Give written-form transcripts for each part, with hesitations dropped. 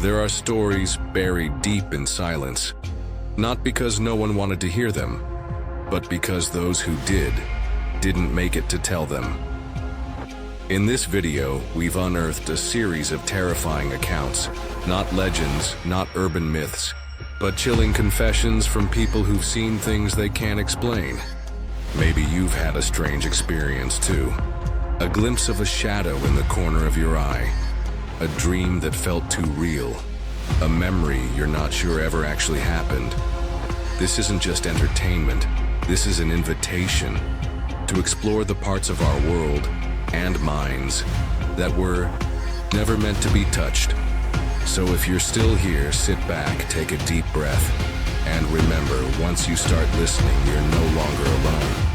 There are stories buried deep in silence, not because no one wanted to hear them, but because those who didn't make it to tell them. In this video, we've unearthed a series of terrifying accounts, not legends, not urban myths, but chilling confessions from people who've seen things they can't explain. Maybe you've had a strange experience too. A glimpse of a shadow in the corner of your eye. A dream that felt too real. A memory you're not sure ever actually happened. This isn't just entertainment. This is an invitation to explore the parts of our world and minds that were never meant to be touched. So if you're still here, sit back, take a deep breath, and remember, once you start listening, you're no longer alone.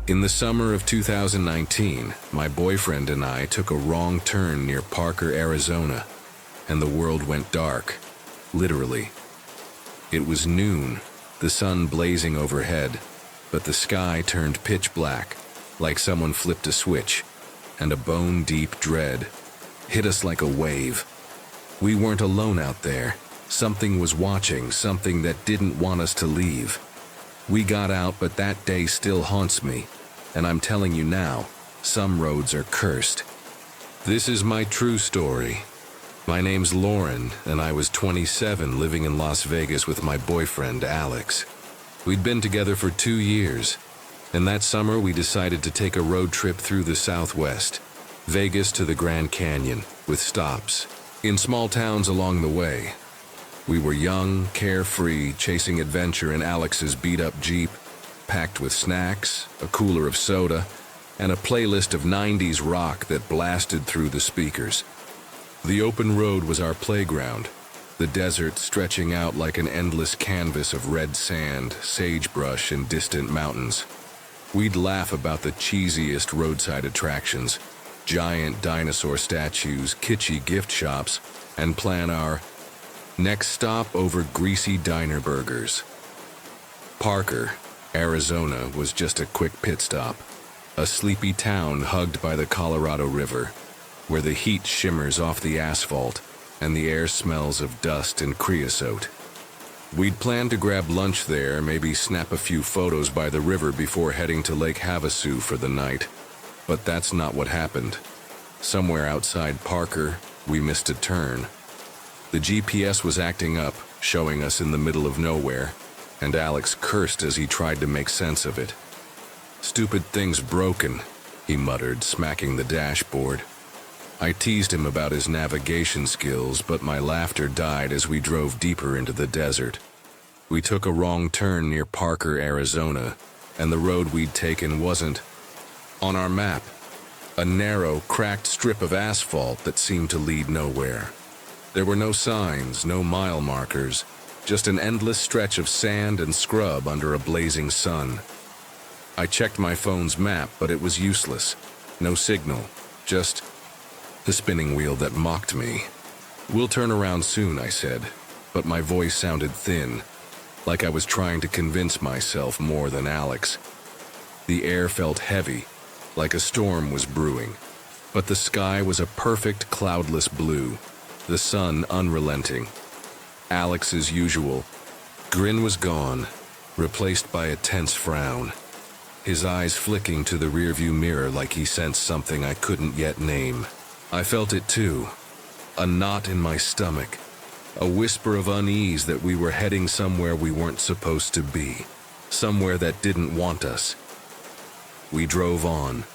In the summer of 2019, my boyfriend and I took a wrong turn near Parker, Arizona, and the world went dark, literally. It was noon, the sun blazing overhead, but the sky turned pitch black, like someone flipped a switch, and a bone-deep dread hit us like a wave. We weren't alone out there. Something was watching, something that didn't want us to leave. We got out, but that day still haunts me, and I'm telling you now, some roads are cursed. This is my true story. My name's Lauren, and I was 27 living in Las Vegas with my boyfriend, Alex. We'd been together for 2 years, and that summer we decided to take a road trip through the Southwest, Vegas to the Grand Canyon, with stops in small towns along the way. We were young, carefree, chasing adventure in Alex's beat-up Jeep, packed with snacks, a cooler of soda, and a playlist of 90s rock that blasted through the speakers. The open road was our playground, the desert stretching out like an endless canvas of red sand, sagebrush, and distant mountains. We'd laugh about the cheesiest roadside attractions, giant dinosaur statues, kitschy gift shops, and plan our next stop over greasy diner burgers. Parker, Arizona was just a quick pit stop, a sleepy town hugged by the Colorado River, where the heat shimmers off the asphalt and the air smells of dust and creosote. We'd planned to grab lunch there, maybe snap a few photos by the river before heading to Lake Havasu for the night. But that's not what happened. Somewhere outside Parker, we missed a turn. The GPS was acting up, showing us in the middle of nowhere, and Alex cursed as he tried to make sense of it. "Stupid thing's broken," he muttered, smacking the dashboard. I teased him about his navigation skills, but my laughter died as we drove deeper into the desert. We took a wrong turn near Parker, Arizona, and the road we'd taken wasn't on our map. A narrow, cracked strip of asphalt that seemed to lead nowhere. There were no signs, no mile markers, just an endless stretch of sand and scrub under a blazing sun. I checked my phone's map, but it was useless. No signal, just the spinning wheel that mocked me. "We'll turn around soon," I said, but my voice sounded thin, like I was trying to convince myself more than Alex. The air felt heavy, like a storm was brewing, but the sky was a perfect cloudless blue, the sun unrelenting. Alex's usual grin was gone, replaced by a tense frown, his eyes flicking to the rearview mirror like he sensed something I couldn't yet name. I felt it too, a knot in my stomach, a whisper of unease that we were heading somewhere we weren't supposed to be, somewhere that didn't want us. We drove on,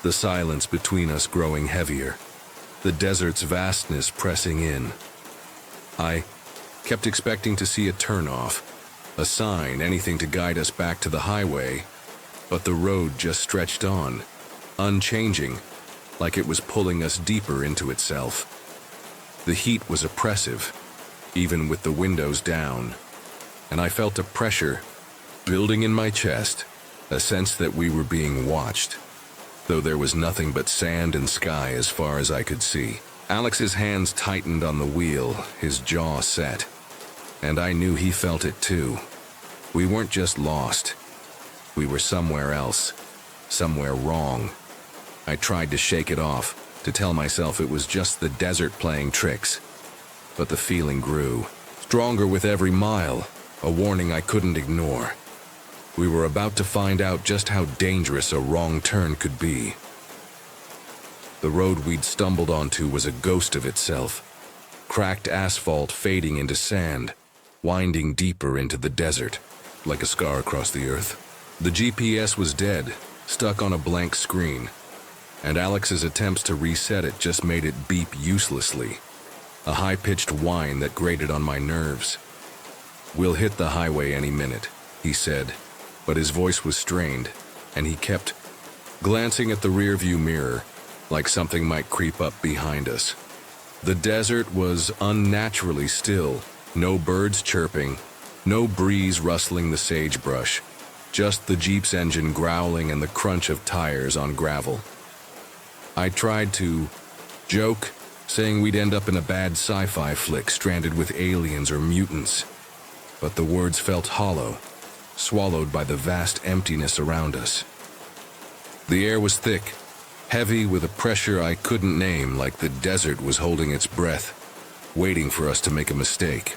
the silence between us growing heavier, the desert's vastness pressing in. I kept expecting to see a turnoff, a sign, anything to guide us back to the highway, but the road just stretched on, unchanging, like it was pulling us deeper into itself. The heat was oppressive, even with the windows down, and I felt a pressure building in my chest, a sense that we were being watched, though there was nothing but sand and sky as far as I could see. Alex's hands tightened on the wheel, his jaw set, and I knew he felt it too. We weren't just lost. We were somewhere else, somewhere wrong. I tried to shake it off, to tell myself it was just the desert playing tricks. But the feeling grew, stronger with every mile, a warning I couldn't ignore. We were about to find out just how dangerous a wrong turn could be. The road we'd stumbled onto was a ghost of itself, cracked asphalt fading into sand, winding deeper into the desert, like a scar across the earth. The GPS was dead, stuck on a blank screen, and Alex's attempts to reset it just made it beep uselessly, a high-pitched whine that grated on my nerves. "We'll hit the highway any minute," he said, but his voice was strained, and he kept glancing at the rearview mirror, like something might creep up behind us. The desert was unnaturally still, no birds chirping, no breeze rustling the sagebrush, just the Jeep's engine growling and the crunch of tires on gravel. I tried to joke, saying we'd end up in a bad sci-fi flick stranded with aliens or mutants, but the words felt hollow, swallowed by the vast emptiness around us. The air was thick, heavy with a pressure I couldn't name, like the desert was holding its breath, waiting for us to make a mistake.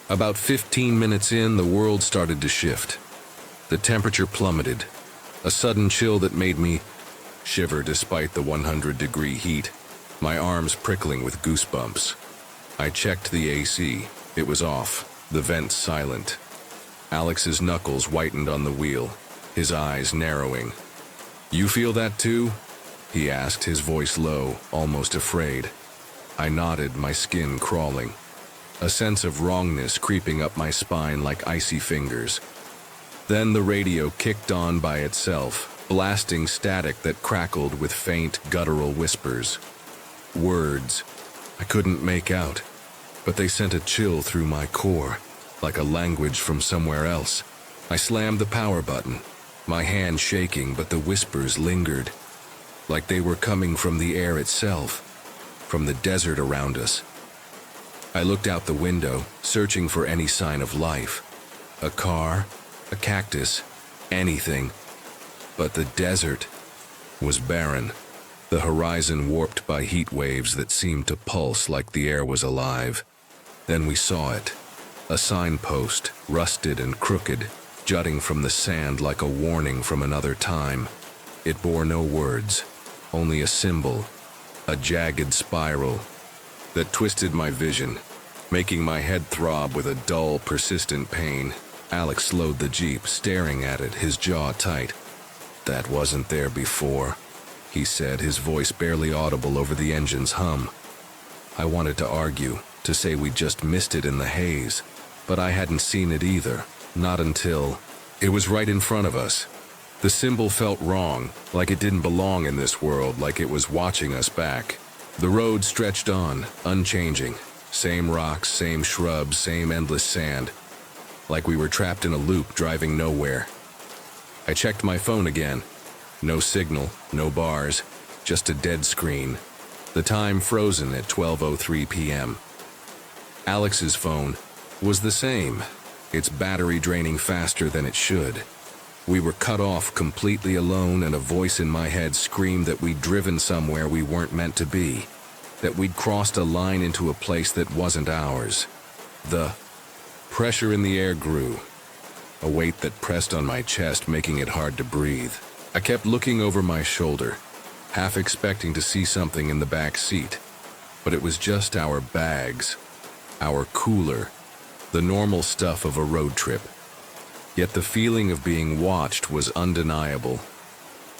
About 15 minutes in, the world started to shift. The temperature plummeted, a sudden chill that made me shiver despite the 100-degree heat, my arms prickling with goosebumps. I checked the AC. It was off, the vents silent. Alex's knuckles whitened on the wheel, his eyes narrowing. "You feel that too?" he asked, his voice low, almost afraid. I nodded, my skin crawling, a sense of wrongness creeping up my spine like icy fingers. Then the radio kicked on by itself, blasting static that crackled with faint, guttural whispers. Words I couldn't make out, but they sent a chill through my core, like a language from somewhere else. I slammed the power button, my hand shaking, but the whispers lingered, like they were coming from the air itself, from the desert around us. I looked out the window, searching for any sign of life. A car, a cactus, anything. But the desert was barren, the horizon warped by heat waves that seemed to pulse like the air was alive. Then we saw it, a signpost, rusted and crooked, jutting from the sand like a warning from another time. It bore no words, only a symbol, a jagged spiral that twisted my vision, making my head throb with a dull, persistent pain. Alex slowed the Jeep, staring at it, his jaw tight. "That wasn't there before," he said, his voice barely audible over the engine's hum. I wanted to argue, to say we just missed it in the haze, but I hadn't seen it either, not until it was right in front of us. The symbol felt wrong, like it didn't belong in this world, like it was watching us back. The road stretched on, unchanging. Same rocks, same shrubs, same endless sand. Like we were trapped in a loop, driving nowhere. I checked my phone again. No signal, no bars, just a dead screen. The time frozen at 12:03 p.m. Alex's phone was the same, its battery draining faster than it should. We were cut off, completely alone, and a voice in my head screamed that we'd driven somewhere we weren't meant to be, that we'd crossed a line into a place that wasn't ours. The pressure in the air grew, a weight that pressed on my chest, making it hard to breathe. I kept looking over my shoulder, half expecting to see something in the back seat, but it was just our bags, our cooler, the normal stuff of a road trip. Yet the feeling of being watched was undeniable,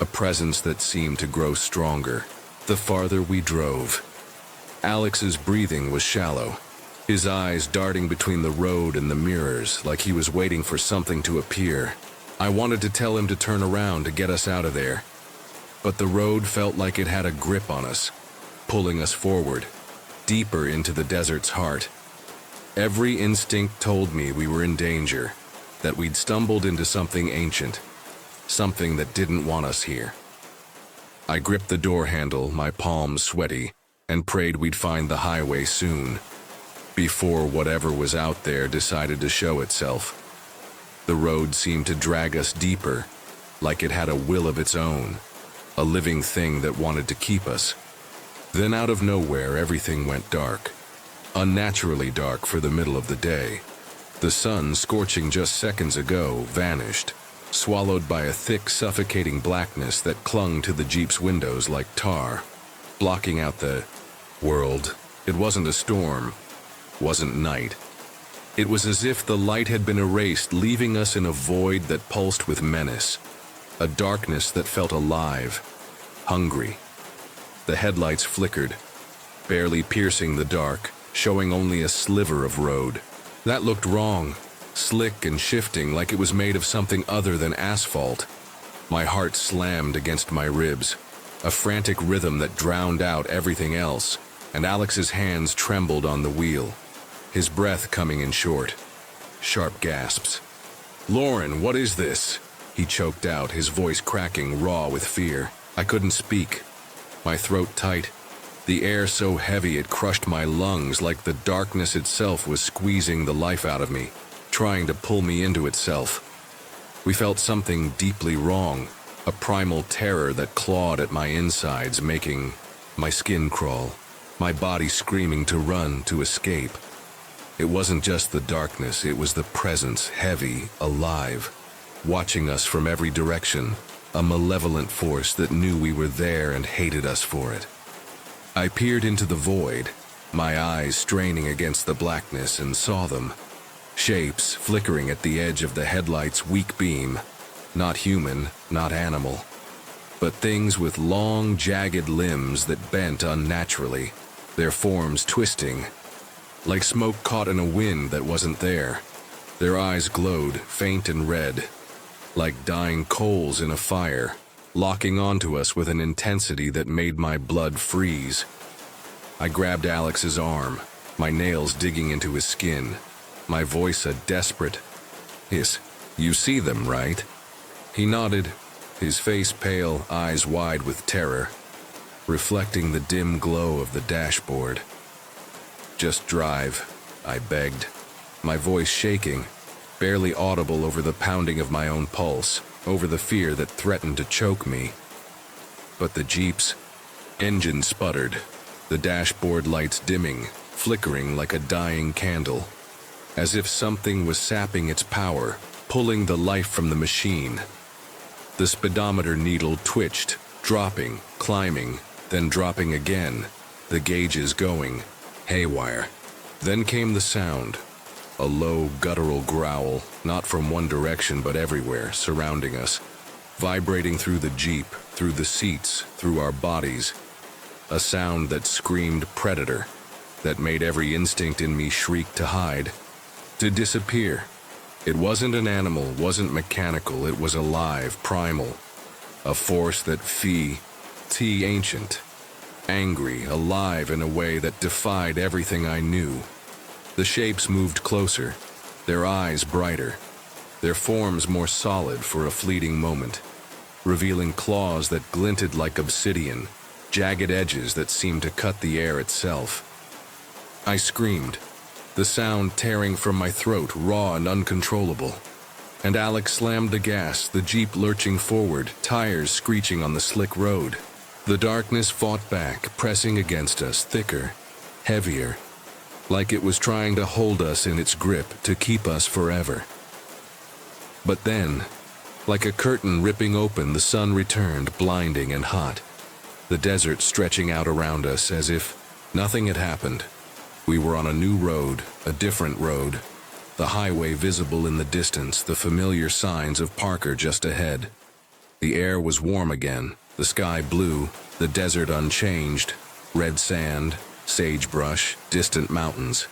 a presence that seemed to grow stronger the farther we drove. Alex's breathing was shallow, his eyes darting between the road and the mirrors like he was waiting for something to appear. I wanted to tell him to turn around to get us out of there, but the road felt like it had a grip on us, pulling us forward, deeper into the desert's heart. Every instinct told me we were in danger, that we'd stumbled into something ancient, something that didn't want us here. I gripped the door handle, my palms sweaty, and prayed we'd find the highway soon, before whatever was out there decided to show itself. The road seemed to drag us deeper, like it had a will of its own, a living thing that wanted to keep us. Then out of nowhere, everything went dark. Unnaturally dark for the middle of the day. The sun, scorching just seconds ago, vanished, swallowed by a thick, suffocating blackness that clung to the Jeep's windows like tar, blocking out the world. It wasn't a storm, wasn't night. It was as if the light had been erased, leaving us in a void that pulsed with menace, a darkness that felt alive, hungry. The headlights flickered, barely piercing the dark, showing only a sliver of road. That looked wrong, slick and shifting like it was made of something other than asphalt. My heart slammed against my ribs, a frantic rhythm that drowned out everything else, and Alex's hands trembled on the wheel, his breath coming in short, sharp gasps. "Lauren, what is this?" he choked out, his voice cracking, raw with fear. I couldn't speak, my throat tight, the air so heavy it crushed my lungs like the darkness itself was squeezing the life out of me, trying to pull me into itself. We felt something deeply wrong, a primal terror that clawed at my insides, making my skin crawl, my body screaming to run, to escape. It wasn't just the darkness, it was the presence, heavy, alive, watching us from every direction, a malevolent force that knew we were there and hated us for it. I peered into the void, my eyes straining against the blackness, and saw them. Shapes flickering at the edge of the headlight's weak beam. Not human, not animal, but things with long, jagged limbs that bent unnaturally, their forms twisting, like smoke caught in a wind that wasn't there. Their eyes glowed, faint and red, like dying coals in a fire, locking onto us with an intensity that made my blood freeze. I grabbed Alex's arm, my nails digging into his skin, my voice a desperate hiss. "You see them, right?" He nodded, his face pale, eyes wide with terror, reflecting the dim glow of the dashboard. "Just drive," I begged, my voice shaking, barely audible over the pounding of my own pulse, over the fear that threatened to choke me. But the Jeep's engine sputtered, the dashboard lights dimming, flickering like a dying candle, as if something was sapping its power, pulling the life from the machine. The speedometer needle twitched, dropping, climbing, then dropping again, the gauges going haywire. Then came the sound, a low, guttural growl, not from one direction but everywhere, surrounding us, vibrating through the Jeep, through the seats, through our bodies. A sound that screamed predator, that made every instinct in me shriek to hide, to disappear. It wasn't an animal, wasn't mechanical, it was alive, primal, a force that ancient, angry, alive in a way that defied everything I knew. The shapes moved closer, their eyes brighter, their forms more solid for a fleeting moment, revealing claws that glinted like obsidian, jagged edges that seemed to cut the air itself. I screamed, the sound tearing from my throat, raw and uncontrollable. And Alex slammed the gas, the Jeep lurching forward, tires screeching on the slick road. The darkness fought back, pressing against us, thicker, heavier, like it was trying to hold us in its grip, to keep us forever. But then, like a curtain ripping open, the sun returned, blinding and hot, the desert stretching out around us as if nothing had happened. We were on a new road, a different road, the highway visible in the distance, the familiar signs of Parker just ahead. The air was warm again, the sky blue, the desert unchanged, red sand, sagebrush, distant mountains.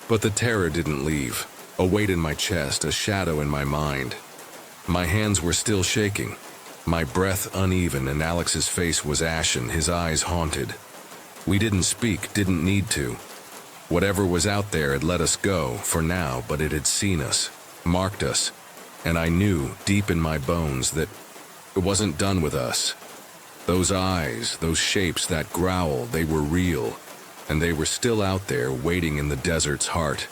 But the terror didn't leave, a weight in my chest, a shadow in my mind. My hands were still shaking, my breath uneven, and Alex's face was ashen, his eyes haunted. We didn't speak, didn't need to. Whatever was out there had let us go, for now, but it had seen us, marked us, and I knew, deep in my bones, that it wasn't done with us. Those eyes, those shapes, that growl, they were real, and they were still out there, waiting in the desert's heart.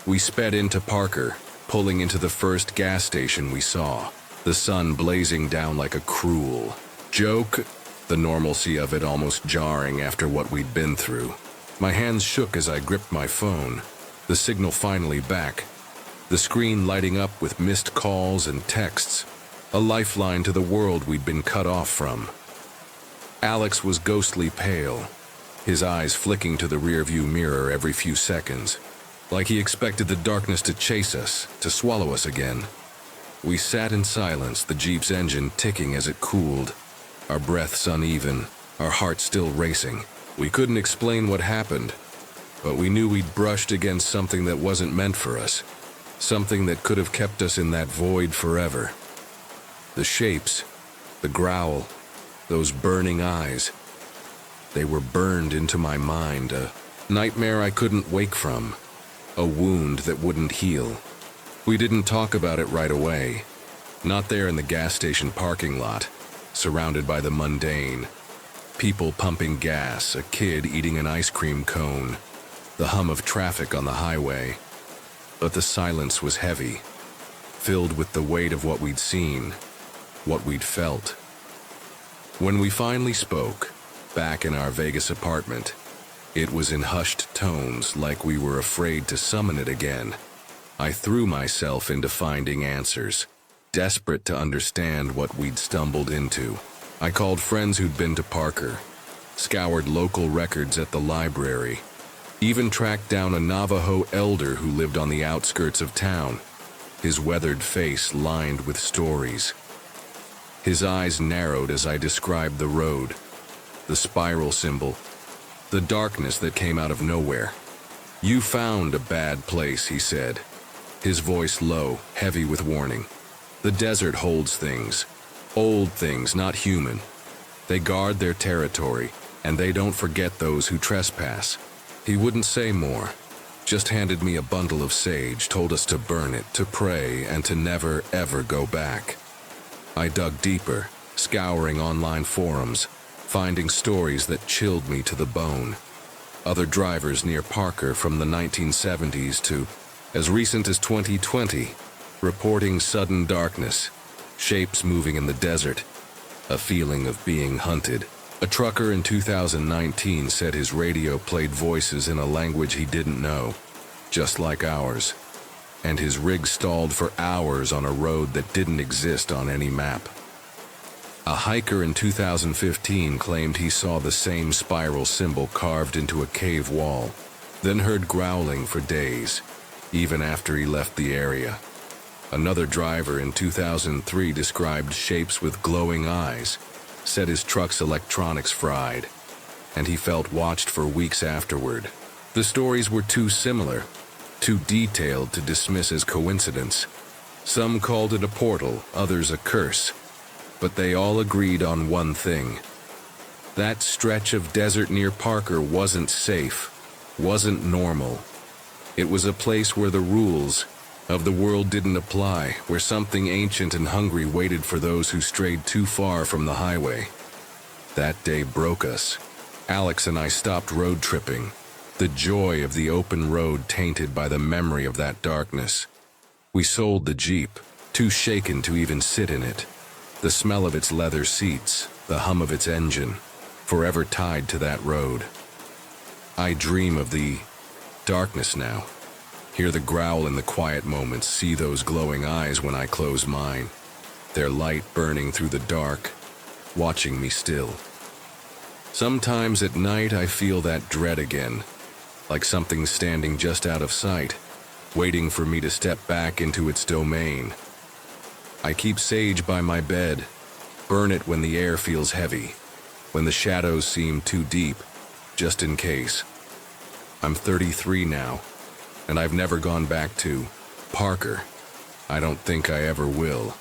We sped into Parker, pulling into the first gas station we saw, the sun blazing down like a cruel, Joke, the normalcy of it almost jarring after what we'd been through. My hands shook as I gripped my phone, the signal finally back, the screen lighting up with missed calls and texts, a lifeline to the world we'd been cut off from. Alex was ghostly pale, his eyes flicking to the rearview mirror every few seconds, like he expected the darkness to chase us, to swallow us again. We sat in silence, the Jeep's engine ticking as it cooled, our breaths uneven, our hearts still racing. We couldn't explain what happened, but we knew we'd brushed against something that wasn't meant for us, something that could have kept us in that void forever. The shapes, the growl, those burning eyes, they were burned into my mind, a nightmare I couldn't wake from, a wound that wouldn't heal. We didn't talk about it right away, not there in the gas station parking lot, surrounded by the mundane. People pumping gas, a kid eating an ice cream cone, the hum of traffic on the highway. But the silence was heavy, filled with the weight of what we'd seen, what we'd felt. When we finally spoke, back in our Vegas apartment, it was in hushed tones, like we were afraid to summon it again. I threw myself into finding answers, desperate to understand what we'd stumbled into. I called friends who'd been to Parker, scoured local records at the library, even tracked down a Navajo elder who lived on the outskirts of town, his weathered face lined with stories. His eyes narrowed as I described the road, the spiral symbol, the darkness that came out of nowhere. "You found a bad place," he said, his voice low, heavy with warning. "The desert holds things, old things, not human. They guard their territory, and they don't forget those who trespass." He wouldn't say more, just handed me a bundle of sage, told us to burn it, to pray, and to never, ever go back. I dug deeper, scouring online forums, finding stories that chilled me to the bone. Other drivers near Parker from the 1970s to as recent as 2020, reporting sudden darkness, shapes moving in the desert, a feeling of being hunted. A trucker in 2019 said his radio played voices in a language he didn't know, just like ours, and his rig stalled for hours on a road that didn't exist on any map. A hiker in 2015 claimed he saw the same spiral symbol carved into a cave wall, then heard growling for days, even after he left the area. Another driver in 2003 described shapes with glowing eyes, said his truck's electronics fried, and he felt watched for weeks afterward. The stories were too similar, too detailed to dismiss as coincidence. Some called it a portal, others a curse, but they all agreed on one thing. That stretch of desert near Parker wasn't safe, wasn't normal. It was a place where the rules of the world didn't apply, where something ancient and hungry waited for those who strayed too far from the highway. That day broke us. Alex and I stopped road tripping, the joy of the open road tainted by the memory of that darkness. We sold the Jeep, too shaken to even sit in it. The smell of its leather seats, the hum of its engine, forever tied to that road. I dream of the darkness now. Hear the growl in the quiet moments, see those glowing eyes when I close mine, their light burning through the dark, watching me still. Sometimes at night I feel that dread again, like something standing just out of sight, waiting for me to step back into its domain. I keep sage by my bed, burn it when the air feels heavy, when the shadows seem too deep, just in case. I'm 33 now, and I've never gone back to Parker. I don't think I ever will.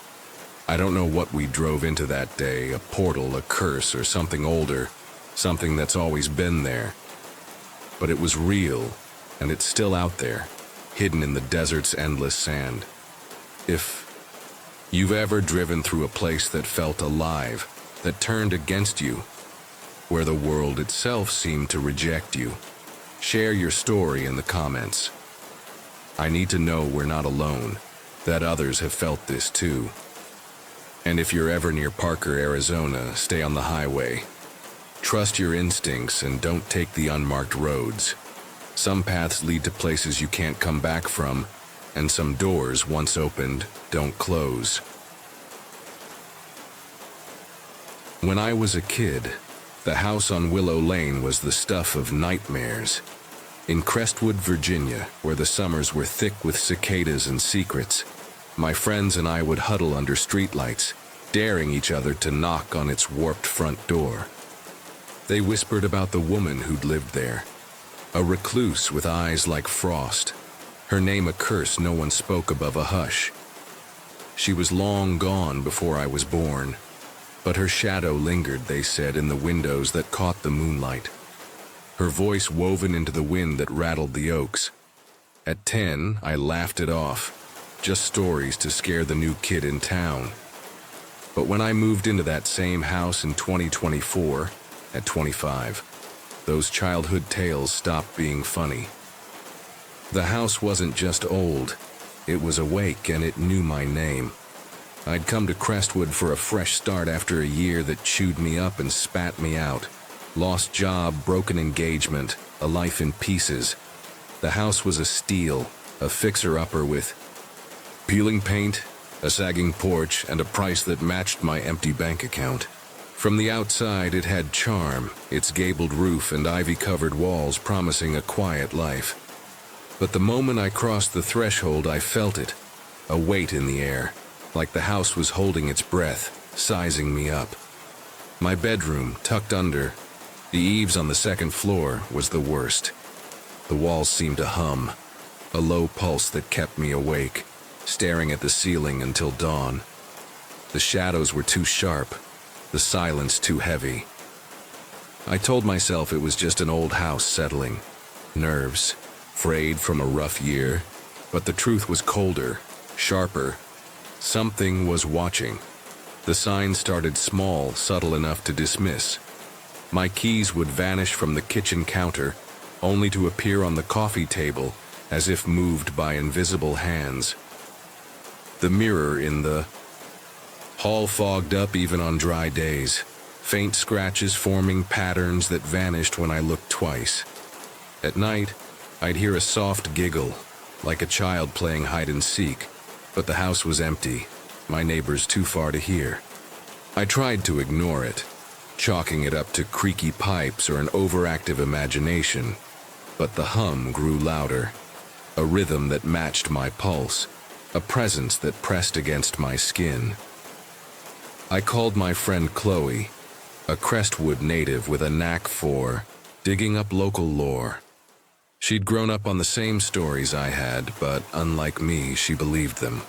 I don't know what we drove into that day, a portal, a curse, or something older, something that's always been there. But it was real, and it's still out there, hidden in the desert's endless sand. If you've ever driven through a place that felt alive, that turned against you, where the world itself seemed to reject you, share your story in the comments. I need to know we're not alone, that others have felt this too. And if you're ever near Parker, Arizona, stay on the highway. Trust your instincts and don't take the unmarked roads. Some paths lead to places you can't come back from, and some doors, once opened, don't close. When I was a kid, the house on Willow Lane was the stuff of nightmares. In Crestwood, Virginia, where the summers were thick with cicadas and secrets, my friends and I would huddle under streetlights, daring each other to knock on its warped front door. They whispered about the woman who'd lived there, a recluse with eyes like frost, her name a curse no one spoke above a hush. She was long gone before I was born, but her shadow lingered, they said, in the windows that caught the moonlight, her voice woven into the wind that rattled the oaks. At 10, I laughed it off, just stories to scare the new kid in town. But when I moved into that same house in 2024, at 25, those childhood tales stopped being funny. The house wasn't just old, it was awake and it knew my name. I'd come to Crestwood for a fresh start after a year that chewed me up and spat me out. Lost job, broken engagement, a life in pieces. The house was a steal, a fixer-upper with peeling paint, a sagging porch, and a price that matched my empty bank account. From the outside, it had charm, its gabled roof and ivy-covered walls promising a quiet life. But the moment I crossed the threshold, I felt it, a weight in the air, like the house was holding its breath, sizing me up. My bedroom, tucked under the eaves on the second floor, was the worst. The walls seemed to hum, a low pulse that kept me awake, staring at the ceiling until dawn. The shadows were too sharp, the silence too heavy. I told myself it was just an old house settling, nerves, frayed from a rough year, but the truth was colder, sharper. Something was watching. The sign started small, subtle enough to dismiss. My keys would vanish from the kitchen counter, only to appear on the coffee table as if moved by invisible hands. The mirror in the hall fogged up even on dry days, faint scratches forming patterns that vanished when I looked twice. At night, I'd hear a soft giggle, like a child playing hide-and-seek, but the house was empty, my neighbors too far to hear. I tried to ignore it, chalking it up to creaky pipes or an overactive imagination, but the hum grew louder, a rhythm that matched my pulse, a presence that pressed against my skin. I called my friend Chloe, a Crestwood native with a knack for digging up local lore. She'd grown up on the same stories I had, but unlike me, she believed them.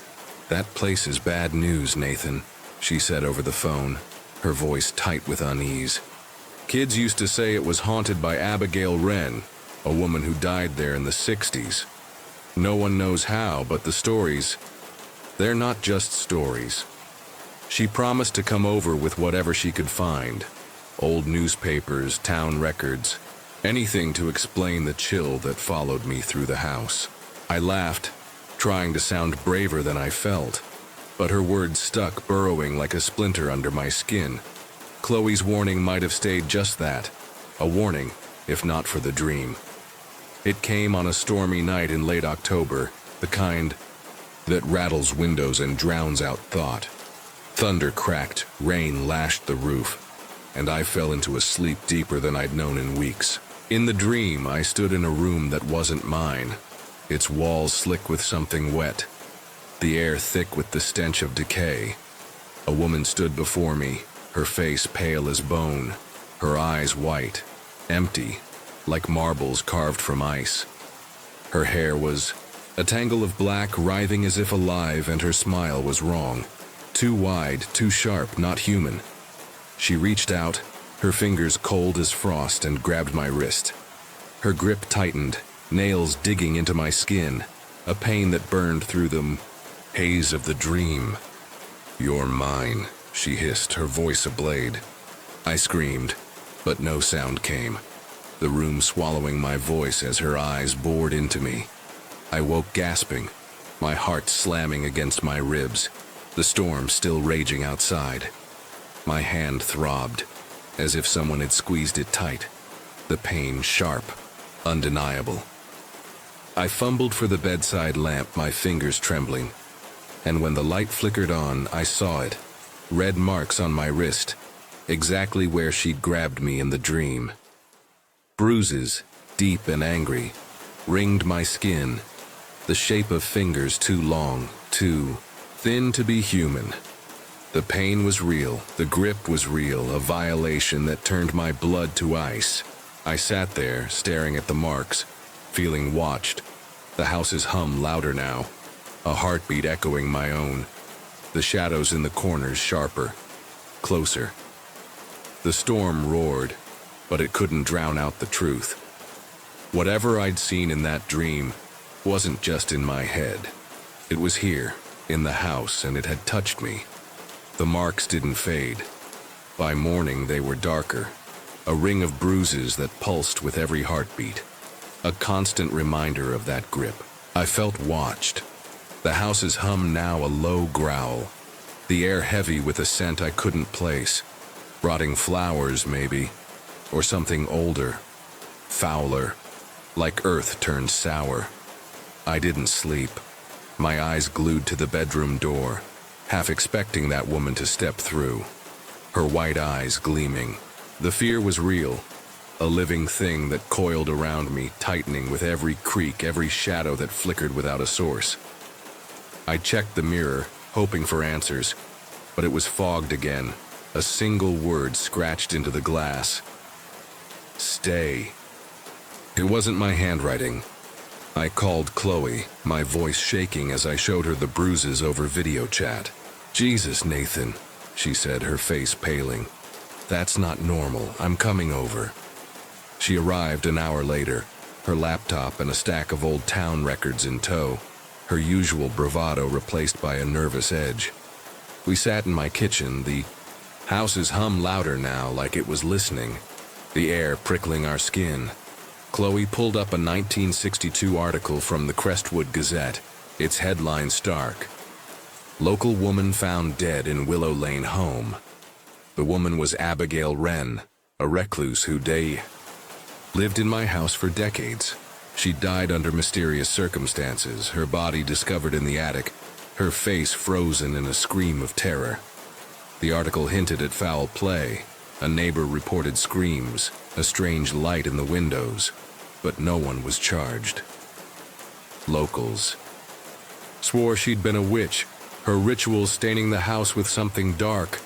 "That place is bad news, Nathan," she said over the phone, her voice tight with unease. "Kids used to say it was haunted by Abigail Wren, a woman who died there in the 60s. No one knows how, but the stories, they're not just stories." She promised to come over with whatever she could find, old newspapers, town records, anything to explain the chill that followed me through the house. I laughed, trying to sound braver than I felt, but her words stuck, burrowing like a splinter under my skin. Chloe's warning might have stayed just that, a warning, if not for the dream. It came on a stormy night in late October, the kind that rattles windows and drowns out thought. Thunder cracked, rain lashed the roof, and I fell into a sleep deeper than I'd known in weeks. In the dream, I stood in a room that wasn't mine, its walls slick with something wet, the air thick with the stench of decay. A woman stood before me, her face pale as bone, her eyes white, empty, like marbles carved from ice. Her hair was a tangle of black, writhing as if alive, and her smile was wrong. Too wide, too sharp, not human. She reached out, her fingers cold as frost, and grabbed my wrist. Her grip tightened, nails digging into my skin, a pain that burned through the haze of the dream. "You're mine," she hissed, her voice ablade. I screamed, but no sound came, the room swallowing my voice as her eyes bored into me. I woke gasping, my heart slamming against my ribs. the storm still raging outside. My hand throbbed, as if someone had squeezed it tight, the pain sharp, undeniable. I fumbled for the bedside lamp, my fingers trembling, and when the light flickered on, I saw it, red marks on my wrist, exactly where she'd grabbed me in the dream. Bruises, deep and angry, ringed my skin, the shape of fingers too long, too thin to be human. The pain was real, the grip was real, a violation that turned my blood to ice. I sat there, staring at the marks, feeling watched, the house's hum louder now, a heartbeat echoing my own, the shadows in the corners sharper, closer. The storm roared, but it couldn't drown out the truth. Whatever I'd seen in that dream wasn't just in my head. It was here, in the house, and it had touched me. The marks didn't fade. By morning they were darker, a ring of bruises that pulsed with every heartbeat, a constant reminder of that grip. I felt watched. The house's hum now a low growl, the air heavy with a scent I couldn't place. Rotting flowers, maybe, or something older, fouler, like earth turned sour. I didn't sleep, my eyes glued to the bedroom door, half expecting that woman to step through, her white eyes gleaming. The fear was real, a living thing that coiled around me, tightening with every creak, every shadow that flickered without a source. I checked the mirror, hoping for answers, but it was fogged again, a single word scratched into the glass. Stay. It wasn't my handwriting. I called Chloe, my voice shaking as I showed her the bruises over video chat. Jesus, Nathan, she said, her face paling. That's not normal. I'm coming over. She arrived an hour later, her laptop and a stack of old town records in tow, her usual bravado replaced by a nervous edge. We sat in my kitchen, the house's hum louder now, like it was listening, the air prickling our skin. Chloe pulled up a 1962 article from the Crestwood Gazette, its headline stark. Local woman found dead in Willow Lane home. The woman was Abigail Wren, a recluse who lived in my house for decades. She died under mysterious circumstances, her body discovered in the attic, her face frozen in a scream of terror. The article hinted at foul play. A neighbor reported screams, a strange light in the windows, but no one was charged. Locals swore she'd been a witch, her rituals staining the house with something dark.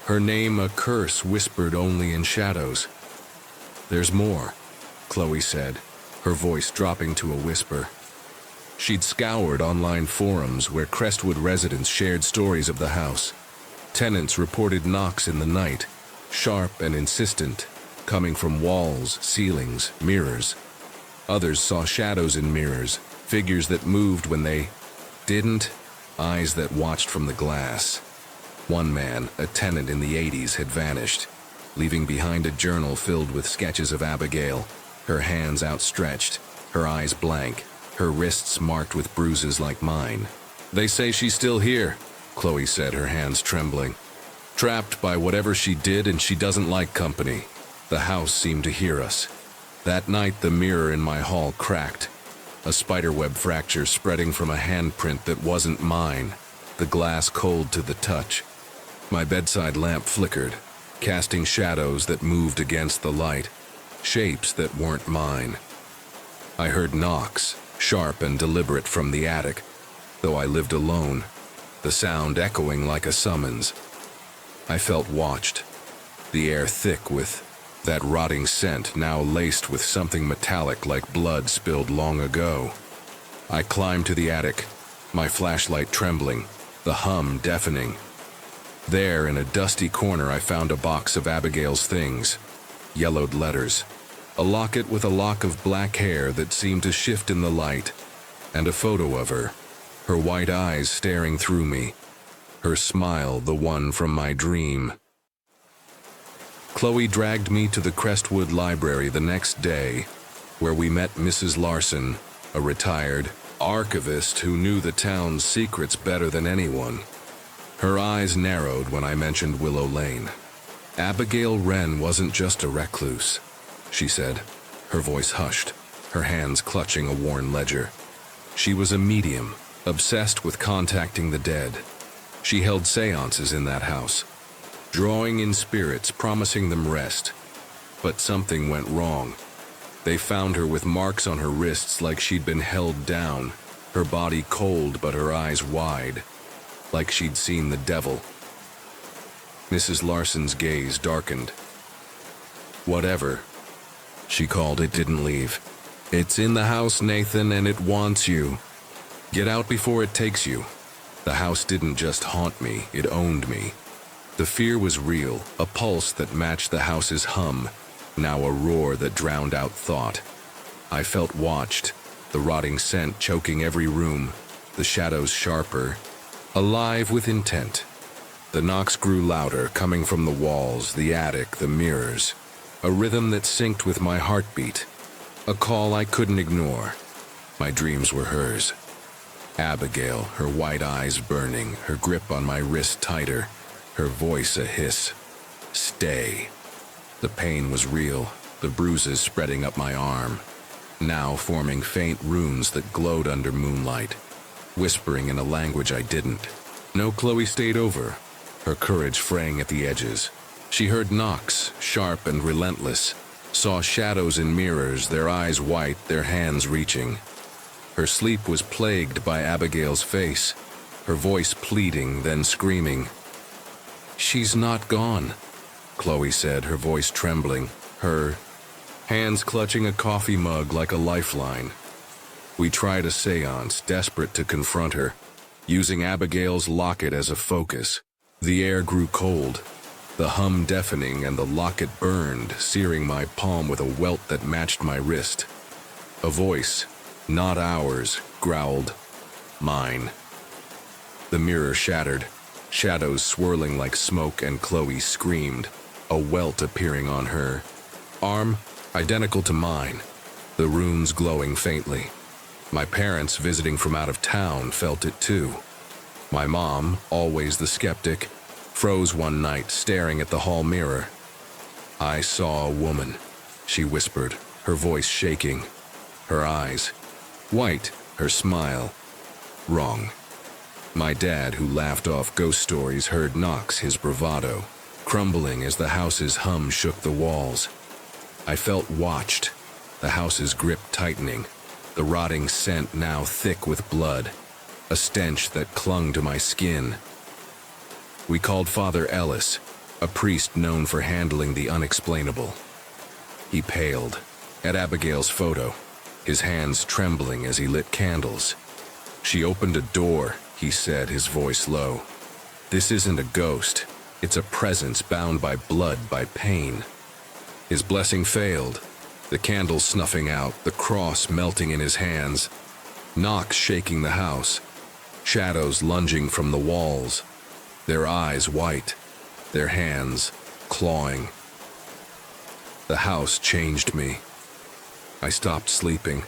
Her name a curse whispered only in shadows. There's more, Chloe said, her voice dropping to a whisper. She'd scoured online forums where Crestwood residents shared stories of the house. Tenants reported knocks in the night, sharp and insistent, coming from walls, ceilings, mirrors. Others saw shadows in mirrors, figures that moved when they didn't, eyes that watched from the glass. One man, a tenant in the 80s, had vanished, leaving behind a journal filled with sketches of Abigail, her hands outstretched, her eyes blank, her wrists marked with bruises like mine. They say she's still here, Chloe said, her hands trembling. Trapped by whatever she did, and she doesn't like company. The house seemed to hear us. That night the mirror in my hall cracked, a spiderweb fracture spreading from a handprint that wasn't mine, the glass cold to the touch. My bedside lamp flickered, casting shadows that moved against the light, shapes that weren't mine. I heard knocks, sharp and deliberate from the attic, though I lived alone, the sound echoing like a summons. I felt watched, the air thick with that rotting scent now laced with something metallic like blood spilled long ago. I climbed to the attic, my flashlight trembling, the hum deafening. There, in a dusty corner, I found a box of Abigail's things, yellowed letters, a locket with a lock of black hair that seemed to shift in the light, and a photo of her, her white eyes staring through me, her smile the one from my dream. Chloe dragged me to the Crestwood Library the next day, where we met Mrs. Larson, a retired archivist who knew the town's secrets better than anyone. Her eyes narrowed when I mentioned Willow Lane. Abigail Wren wasn't just a recluse, she said, her voice hushed, her hands clutching a worn ledger. She was a medium, obsessed with contacting the dead. She held seances in that house, drawing in spirits, promising them rest. But something went wrong. They found her with marks on her wrists like she'd been held down, her body cold but her eyes wide, like she'd seen the devil. Mrs. Larson's gaze darkened. Whatever, she called. It didn't leave. It's in the house, Nathan, and it wants you. Get out before it takes you. The house didn't just haunt me, it owned me. The fear was real, a pulse that matched the house's hum, now a roar that drowned out thought. I felt watched, the rotting scent choking every room, the shadows sharper, alive with intent. The knocks grew louder, coming from the walls, the attic, the mirrors, a rhythm that synced with my heartbeat, a call I couldn't ignore. My dreams were hers. Abigail, her white eyes burning, her grip on my wrist tighter, her voice a hiss. Stay. The pain was real, the bruises spreading up my arm, now forming faint runes that glowed under moonlight, whispering in a language I didn't. No, Chloe stayed over, her courage fraying at the edges. She heard knocks, sharp and relentless, saw shadows in mirrors, their eyes white, their hands reaching. Her sleep was plagued by Abigail's face, her voice pleading, then screaming. She's not gone, Chloe said, her voice trembling, her hands clutching a coffee mug like a lifeline. We tried a seance, desperate to confront her, using Abigail's locket as a focus. The air grew cold, the hum deafening, and the locket burned, searing my palm with a welt that matched my wrist. A voice, not ours, growled, "Mine." The mirror shattered, shadows swirling like smoke, and Chloe screamed, a welt appearing on her arm, identical to mine, the runes glowing faintly. My parents, visiting from out of town, felt it too. My mom, always the skeptic, froze one night, staring at the hall mirror. "I saw a woman," she whispered, her voice shaking, her eyes white, her smile wrong. My dad, who laughed off ghost stories, heard knocks, his bravado, crumbling as the house's hum shook the walls. I felt watched, the house's grip tightening, the rotting scent now thick with blood, a stench that clung to my skin. We called Father Ellis, a priest known for handling the unexplainable. He paled at Abigail's photo, his hands trembling as he lit candles. "She opened a door," he said, his voice low. "This isn't a ghost. It's a presence bound by blood, by pain." His blessing failed, the candles snuffing out, the cross melting in his hands, knocks shaking the house, shadows lunging from the walls, their eyes white, their hands clawing. The house changed me. I stopped sleeping,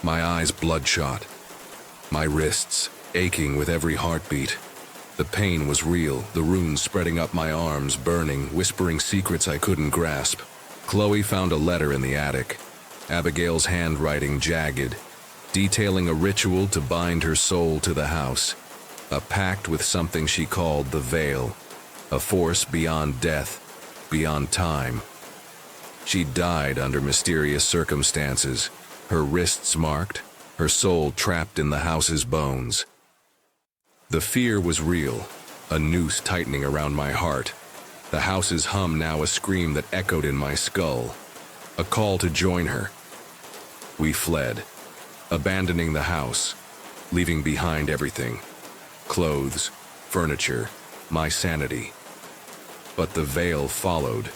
my eyes bloodshot, my wrists aching with every heartbeat. The pain was real, the runes spreading up my arms, burning, whispering secrets I couldn't grasp. Chloe found a letter in the attic, Abigail's handwriting jagged, detailing a ritual to bind her soul to the house, a pact with something she called the Veil, a force beyond death, beyond time. She died under mysterious circumstances, her wrists marked, her soul trapped in the house's bones. The fear was real, a noose tightening around my heart, the house's hum now a scream that echoed in my skull, a call to join her. We fled, abandoning the house, leaving behind everything, clothes, furniture, my sanity. But the veil followed,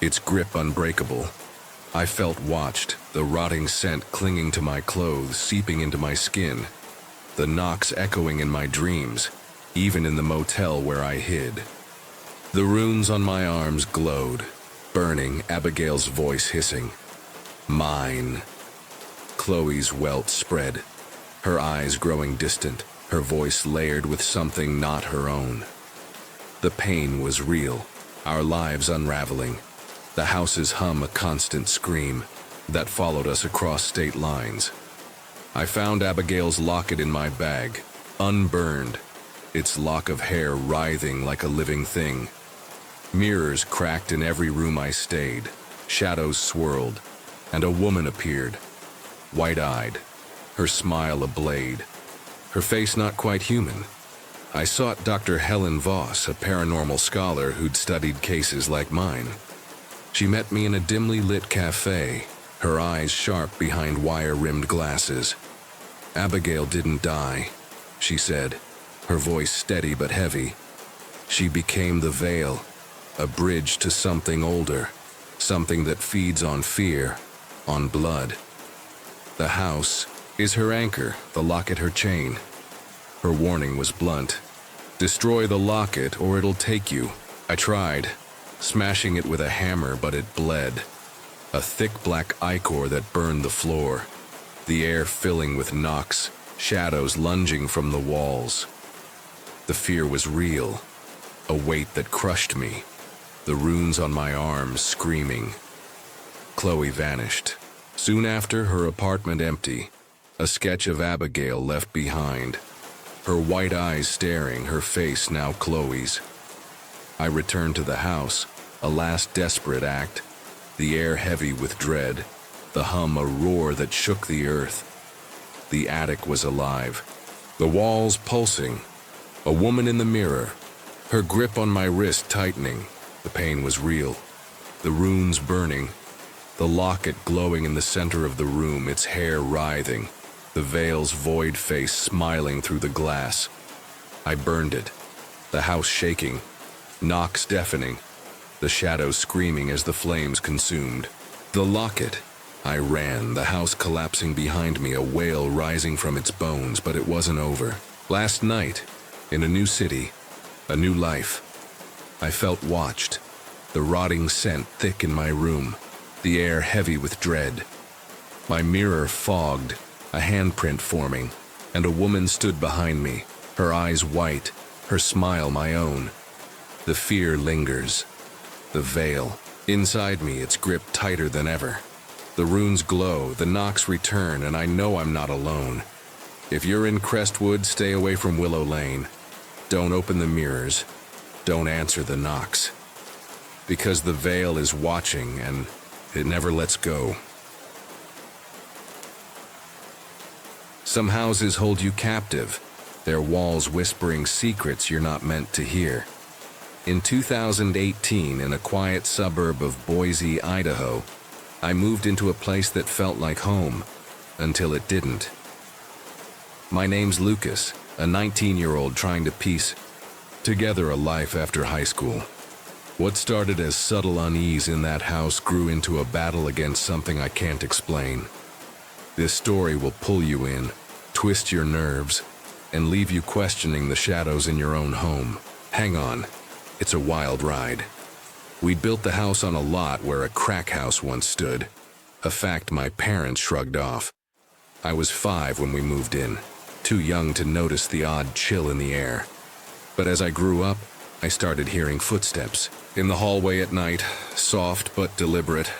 its grip unbreakable. I felt watched, the rotting scent clinging to my clothes, seeping into my skin, the knocks echoing in my dreams, even in the motel where I hid. The runes on my arms glowed, burning, Abigail's voice hissing. "Mine." Chloe's welt spread, her eyes growing distant, her voice layered with something not her own. The pain was real, our lives unraveling, the house's hum a constant scream that followed us across state lines. I found Abigail's locket in my bag, unburned, its lock of hair writhing like a living thing. Mirrors cracked in every room I stayed, shadows swirled, and a woman appeared, white-eyed, her smile a blade, her face not quite human. I sought Dr. Helen Voss, a paranormal scholar who'd studied cases like mine. She met me in a dimly lit cafe, her eyes sharp behind wire-rimmed glasses. "Abigail didn't die," she said, her voice steady but heavy. "She became the veil, a bridge to something older, something that feeds on fear, on blood. The house is her anchor, the locket her chain." Her warning was blunt. "Destroy the locket or it'll take you." I tried, smashing it with a hammer, but it bled. A thick black ichor that burned the floor, the air filling with knocks, shadows lunging from the walls. The fear was real, a weight that crushed me, the runes on my arms screaming. Chloe vanished. Soon after, her apartment empty, a sketch of Abigail left behind, her white eyes staring, her face now Chloe's. I returned to the house, a last desperate act, the air heavy with dread, the hum a roar that shook the earth. The attic was alive, the walls pulsing, a woman in the mirror, her grip on my wrist tightening. The pain was real, the runes burning, the locket glowing in the center of the room, its hair writhing, the veil's void face smiling through the glass. I burned it, the house shaking, knocks deafening, the shadows screaming as the flames consumed. The locket. I ran, the house collapsing behind me, a wail rising from its bones, but it wasn't over. Last night, in a new city, a new life, I felt watched, the rotting scent thick in my room, the air heavy with dread. My mirror fogged, a handprint forming, and a woman stood behind me, her eyes white, her smile my own. The fear lingers. The veil. Inside me, its grip tighter than ever. The runes glow, the knocks return, and I know I'm not alone. If you're in Crestwood, stay away from Willow Lane. Don't open the mirrors. Don't answer the knocks. Because the veil is watching, and it never lets go. Some houses hold you captive, their walls whispering secrets you're not meant to hear. In 2018, in a quiet suburb of Boise, Idaho, I moved into a place that felt like home, until it didn't. My name's Lucas, a 19-year-old trying to piece together a life after high school. What started as subtle unease in that house grew into a battle against something I can't explain. This story will pull you in, twist your nerves, and leave you questioning the shadows in your own home. Hang on, it's a wild ride. We built the house on a lot where a crack house once stood, a fact my parents shrugged off. I was 5 when we moved in, too young to notice the odd chill in the air. But as I grew up, I started hearing footsteps in the hallway at night, soft but deliberate,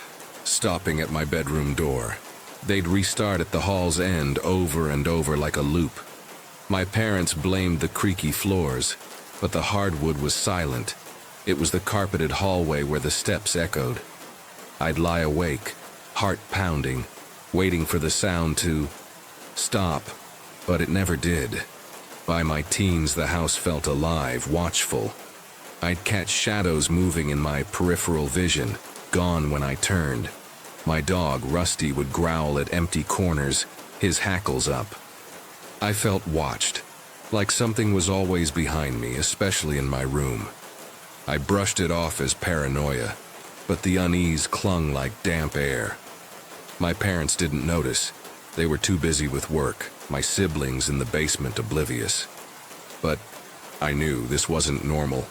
stopping at my bedroom door. They'd restart at the hall's end over and over like a loop. My parents blamed the creaky floors, but the hardwood was silent. It was the carpeted hallway where the steps echoed. I'd lie awake, heart pounding, waiting for the sound to stop, but it never did. By my teens, the house felt alive, watchful. I'd catch shadows moving in my peripheral vision, gone when I turned. My dog, Rusty, would growl at empty corners, his hackles up. I felt watched, like something was always behind me, especially in my room. I brushed it off as paranoia, but the unease clung like damp air. My parents didn't notice. They were too busy with work, my siblings in the basement oblivious. But I knew this wasn't normal.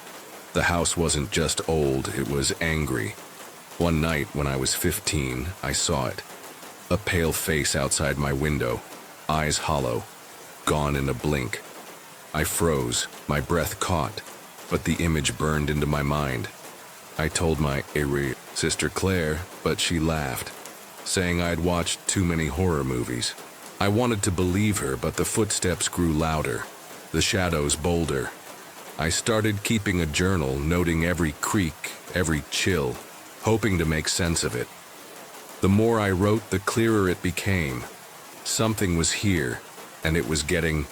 The house wasn't just old, it was angry. One night when I was 15, I saw it. A pale face outside my window, eyes hollow, gone in a blink. I froze, my breath caught, but the image burned into my mind. I told my sister Claire, but she laughed, saying I'd watched too many horror movies. I wanted to believe her, but the footsteps grew louder, the shadows bolder. I started keeping a journal, noting every creak, every chill, hoping to make sense of it. The more I wrote, the clearer it became. Something was here, and it was getting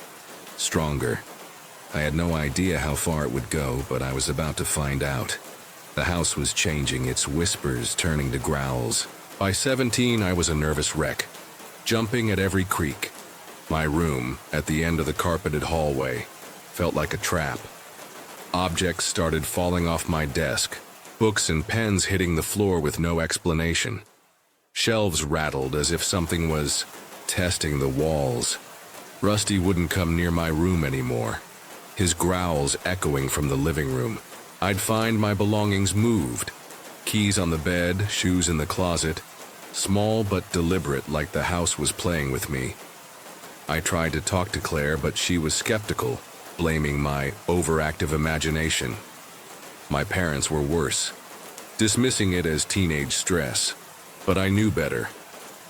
stronger. I had no idea how far it would go, but I was about to find out. The house was changing, its whispers turning to growls. By 17, I was a nervous wreck, jumping at every creak. My room, at the end of the carpeted hallway, felt like a trap. Objects started falling off my desk, books and pens hitting the floor with no explanation. Shelves rattled as if something was testing the walls. Rusty wouldn't come near my room anymore, his growls echoing from the living room. I'd find my belongings moved, keys on the bed, shoes in the closet, small but deliberate, like the house was playing with me. I tried to talk to Claire, but she was skeptical, blaming my overactive imagination. My parents were worse, dismissing it as teenage stress, but I knew better.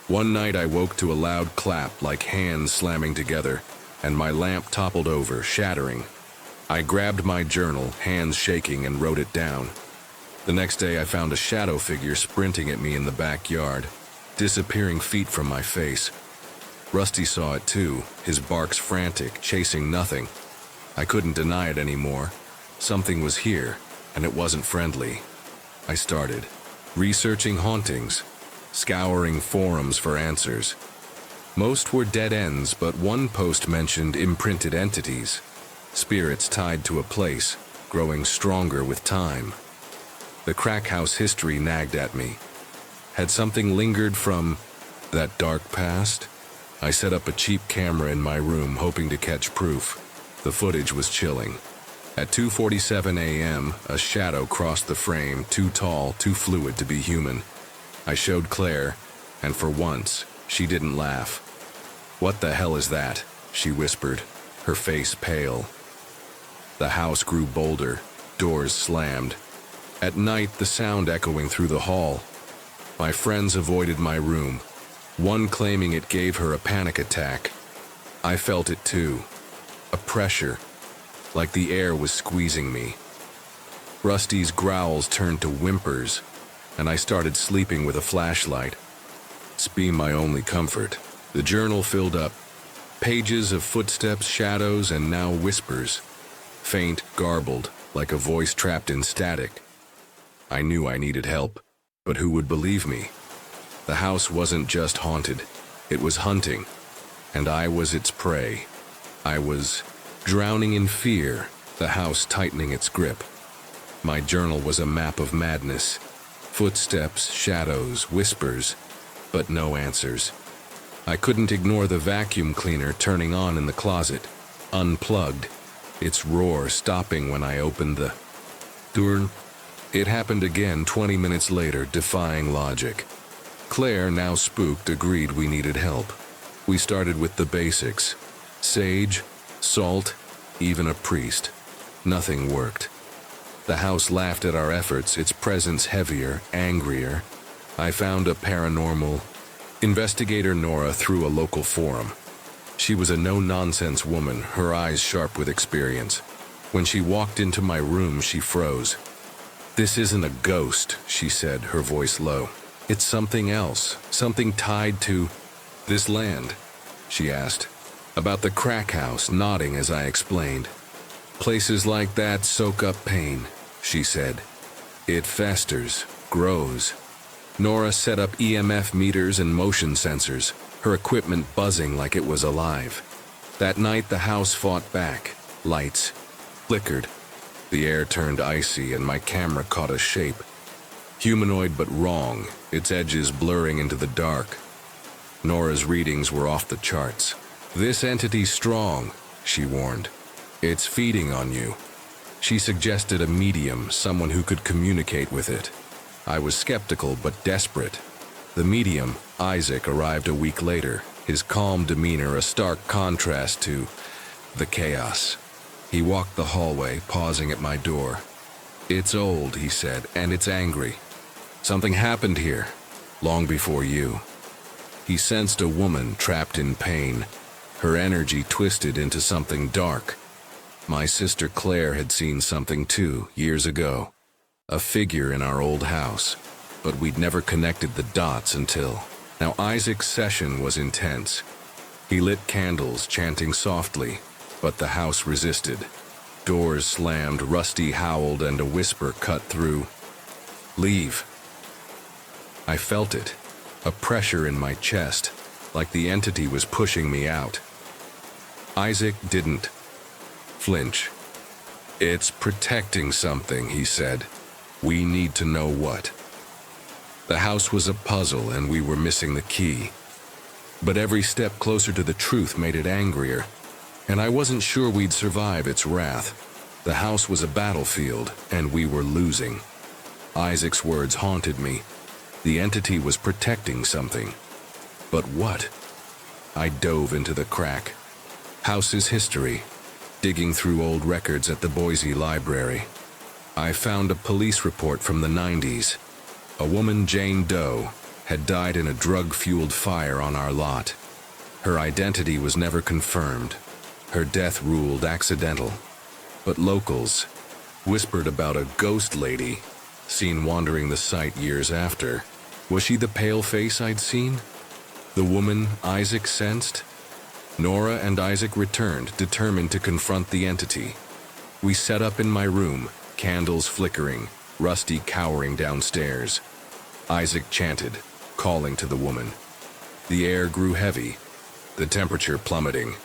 One night I woke to a loud clap, like hands slamming together, and my lamp toppled over, shattering. I grabbed my journal, hands shaking, and wrote it down. The next day I found a shadow figure sprinting at me in the backyard, disappearing feet from my face. Rusty saw it too, his barks frantic, chasing nothing. I couldn't deny it anymore. Something was here, and it wasn't friendly. I started researching hauntings, scouring forums for answers. Most were dead ends, but one post mentioned imprinted entities, spirits tied to a place, growing stronger with time. The crack house history nagged at me. Had something lingered from that dark past? I set up a cheap camera in my room, hoping to catch proof. The footage was chilling. At 2:47 a.m., a shadow crossed the frame, too tall, too fluid to be human. I showed Claire, and for once, she didn't laugh. "What the hell is that?" she whispered, her face pale. The house grew bolder, doors slammed. At night, the sound echoing through the hall. My friends avoided my room, one claiming it gave her a panic attack. I felt it too, a pressure, like the air was squeezing me. Rusty's growls turned to whimpers, and I started sleeping with a flashlight. It's been my only comfort. The journal filled up, pages of footsteps, shadows, and now whispers, faint, garbled, like a voice trapped in static. I knew I needed help, but who would believe me? The house wasn't just haunted, it was hunting, and I was its prey. I was drowning in fear, the house tightening its grip. My journal was a map of madness, footsteps, shadows, whispers, but no answers. I couldn't ignore the vacuum cleaner turning on in the closet, unplugged, its roar stopping when I opened the door. It happened again 20 minutes later, defying logic. Claire, now spooked, agreed we needed help. We started with the basics: sage, salt, even a priest. Nothing worked. The house laughed at our efforts, its presence heavier, angrier. I found a paranormal investigator, Nora, through a local forum. She was a no-nonsense woman, her eyes sharp with experience. When she walked into my room, she froze. "This isn't a ghost," she said, her voice low. "It's something else, something tied to this land." She asked about the crack house, nodding as I explained. "Places like that soak up pain," she said. "It festers, grows." Nora set up EMF meters and motion sensors, her equipment buzzing like it was alive. That night the house fought back. Lights flickered. The air turned icy and my camera caught a shape. Humanoid but wrong, its edges blurring into the dark. Nora's readings were off the charts. "This entity's strong," she warned. "It's feeding on you." She suggested a medium, someone who could communicate with it. I was skeptical but desperate. The medium, Isaac, arrived a week later, his calm demeanor a stark contrast to the chaos. He walked the hallway, pausing at my door. "It's old," he said, "and it's angry. Something happened here, long before you." He sensed a woman trapped in pain, her energy twisted into something dark. My sister Claire had seen something too, years ago. A figure in our old house, but we'd never connected the dots until... Now Isaac's session was intense. He lit candles, chanting softly, but the house resisted. Doors slammed, Rusty howled, and a whisper cut through. "Leave." I felt it, a pressure in my chest, like the entity was pushing me out. Isaac didn't flinch. "It's protecting something," he said. "We need to know what." The house was a puzzle, and we were missing the key. But every step closer to the truth made it angrier, and I wasn't sure we'd survive its wrath. The house was a battlefield, and we were losing. Isaac's words haunted me. The entity was protecting something. But what? I dove into the crack. House's history, digging through old records at the Boise Library. I found a police report from the 90s. A woman, Jane Doe, had died in a drug-fueled fire on our lot. Her identity was never confirmed. Her death ruled accidental. But locals whispered about a ghost lady seen wandering the site years after. Was she the pale face I'd seen? The woman Isaac sensed? Nora and Isaac returned, determined to confront the entity. We set up in my room, candles flickering, Rusty cowering downstairs. Isaac chanted, calling to the woman. The air grew heavy, the temperature plummeting.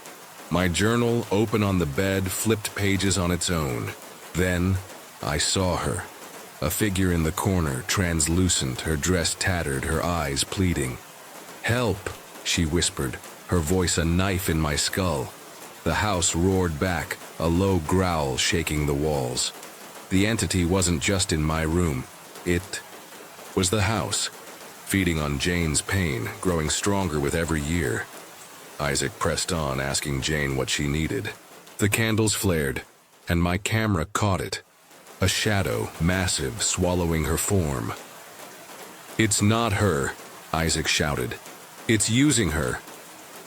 My journal, open on the bed, flipped pages on its own. Then I saw her. A figure in the corner, translucent, her dress tattered, her eyes pleading. "Help," she whispered, her voice a knife in my skull. The house roared back, a low growl shaking the walls. The entity wasn't just in my room. It was the house, feeding on Jane's pain, growing stronger with every year. Isaac pressed on, asking Jane what she needed. The candles flared, and my camera caught it. A shadow, massive, swallowing her form. "It's not her," Isaac shouted. "It's using her."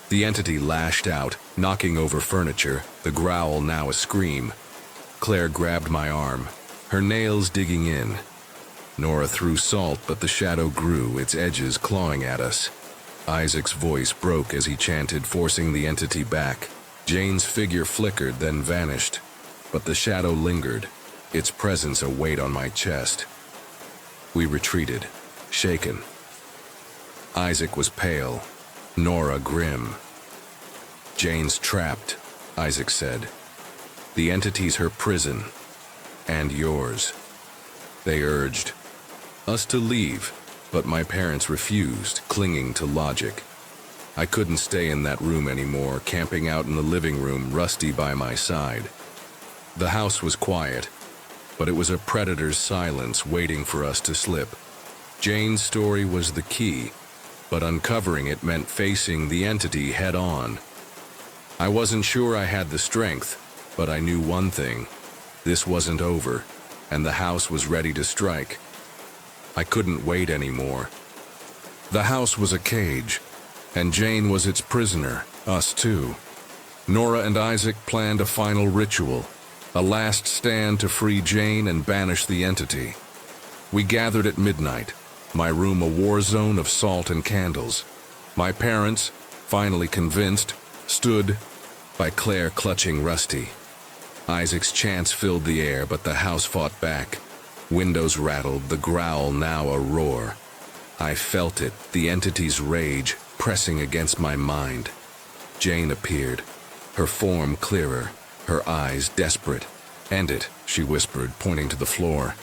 The entity lashed out, knocking over furniture, the growl now a scream. Claire grabbed my arm, her nails digging in. Nora threw salt, but the shadow grew, its edges clawing at us. Isaac's voice broke as he chanted, forcing the entity back. Jane's figure flickered, then vanished, but the shadow lingered, its presence a weight on my chest. We retreated, shaken. Isaac was pale, Nora grim. "Jane's trapped," Isaac said. "The entity's her prison, and yours." They urged us to leave, but my parents refused, clinging to logic. I couldn't stay in that room anymore, camping out in the living room, Rusty by my side. The house was quiet, but it was a predator's silence waiting for us to slip. Jane's story was the key, but uncovering it meant facing the entity head-on. I wasn't sure I had the strength, but I knew one thing. This wasn't over, and the house was ready to strike. I couldn't wait anymore. The house was a cage, and Jane was its prisoner, us too. Nora and Isaac planned a final ritual, a last stand to free Jane and banish the entity. We gathered at midnight, my room a war zone of salt and candles. My parents, finally convinced, stood by Claire clutching Rusty. Isaac's chants filled the air, but the house fought back. Windows rattled, the growl now a roar. I felt it, the entity's rage, pressing against my mind. Jane appeared, her form clearer, her eyes desperate. "End it," she whispered, pointing to the floor.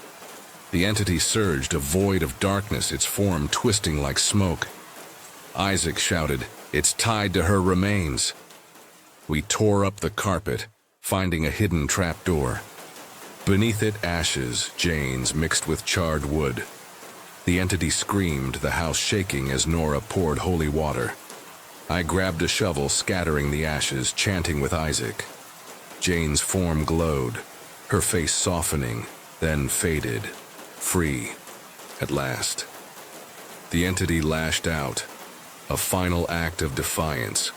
The entity surged, a void of darkness, its form twisting like smoke. Isaac shouted, "It's tied to her remains." We tore up the carpet, finding a hidden trapdoor. Beneath it, ashes, Jane's mixed with charred wood. The entity screamed, the house shaking as Nora poured holy water. I grabbed a shovel, scattering the ashes, chanting with Isaac. Jane's form glowed, her face softening, then faded, free, at last. The entity lashed out, a final act of defiance.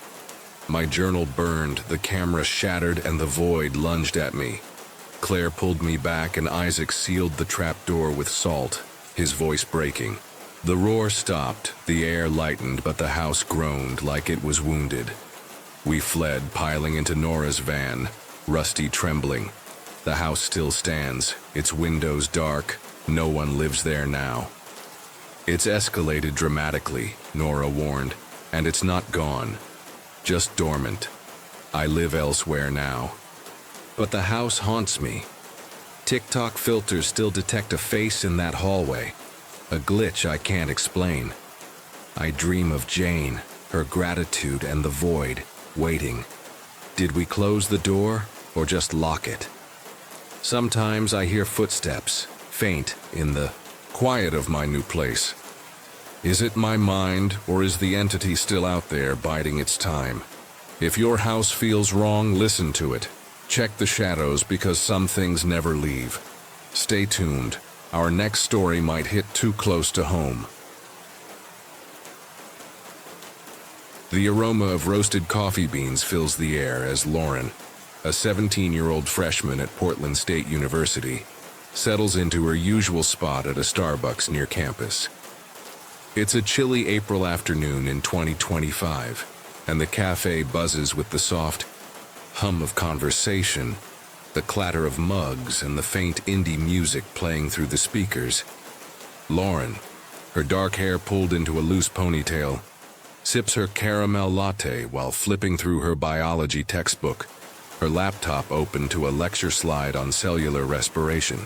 My journal burned, the camera shattered, and the void lunged at me. Claire pulled me back, and Isaac sealed the trapdoor with salt, his voice breaking. The roar stopped, the air lightened, but the house groaned like it was wounded. We fled, piling into Nora's van, Rusty trembling. The house still stands, its windows dark, no one lives there now. It's escalated dramatically, Nora warned, and it's not gone, just dormant. I live elsewhere now. But the house haunts me. TikTok filters still detect a face in that hallway, a glitch I can't explain. I dream of Jane, her gratitude, and the void, waiting. Did we close the door, or just lock it? Sometimes I hear footsteps, faint, in the quiet of my new place. Is it my mind, or is the entity still out there biding its time? If your house feels wrong, listen to it. Check the shadows, because some things never leave. Stay tuned. Our next story might hit too close to home. The aroma of roasted coffee beans fills the air as Lauren, a 17-year-old freshman at Portland State University, settles into her usual spot at a Starbucks near campus. It's a chilly April afternoon in 2025, and the cafe buzzes with the soft hum of conversation, the clatter of mugs, and the faint indie music playing through the speakers. Lauren, her dark hair pulled into a loose ponytail, sips her caramel latte while flipping through her biology textbook, her laptop open to a lecture slide on cellular respiration.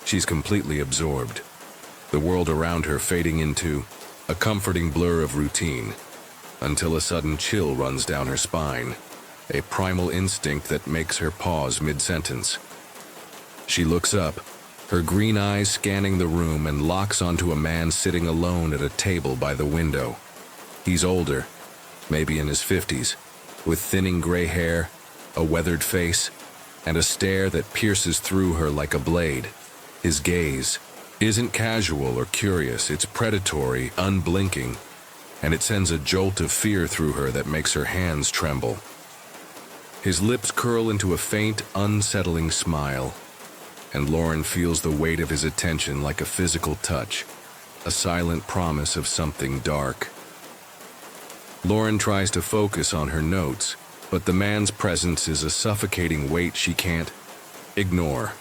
She's completely absorbed, the world around her fading into a comforting blur of routine, until a sudden chill runs down her spine, a primal instinct that makes her pause mid-sentence. She looks up, her green eyes scanning the room, and locks onto a man sitting alone at a table by the window. He's older, maybe in his 50s, with thinning gray hair, a weathered face, and a stare that pierces through her like a blade. His gaze isn't casual or curious, it's predatory, unblinking, and it sends a jolt of fear through her that makes her hands tremble. His lips curl into a faint, unsettling smile, and Lauren feels the weight of his attention like a physical touch, a silent promise of something dark. Lauren tries to focus on her notes, but the man's presence is a suffocating weight she can't ignore.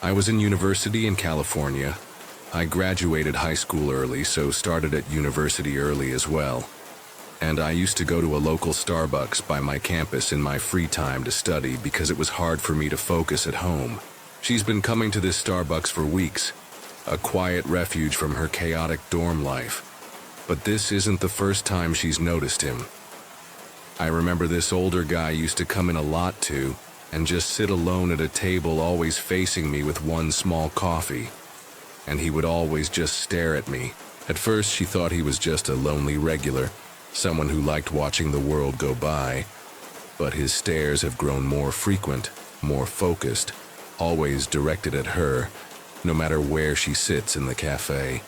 I was in university in California. I graduated high school early, so started at university early as well. And I used to go to a local Starbucks by my campus in my free time to study because it was hard for me to focus at home. She's been coming to this Starbucks for weeks, a quiet refuge from her chaotic dorm life. But this isn't the first time she's noticed him. I remember this older guy used to come in a lot too, and just sit alone at a table, always facing me with one small coffee. And he would always just stare at me. At first she thought he was just a lonely regular, someone who liked watching the world go by. But his stares have grown more frequent, more focused, always directed at her, no matter where she sits in the cafe.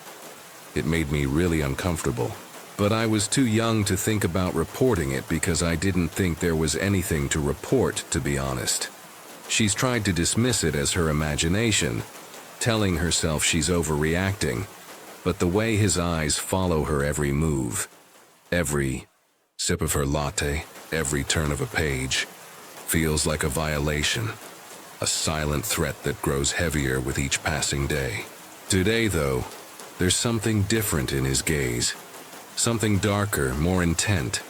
It made me really uncomfortable, but I was too young to think about reporting it because I didn't think there was anything to report, to be honest. She's tried to dismiss it as her imagination, telling herself she's overreacting, but the way his eyes follow her every move, every sip of her latte, every turn of a page, feels like a violation, a silent threat that grows heavier with each passing day. Today, though, there's something different in his gaze, something darker, more intent,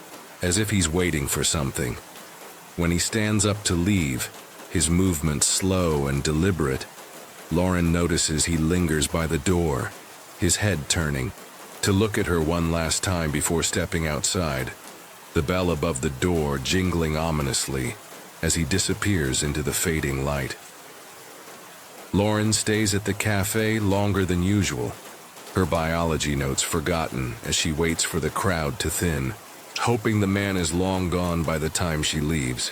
as if he's waiting for something. When he stands up to leave, his movement slow and deliberate, Lauren notices he lingers by the door, his head turning, to look at her one last time before stepping outside, the bell above the door jingling ominously as he disappears into the fading light. Lauren stays at the cafe longer than usual, her biology notes forgotten as she waits for the crowd to thin, hoping the man is long gone by the time she leaves.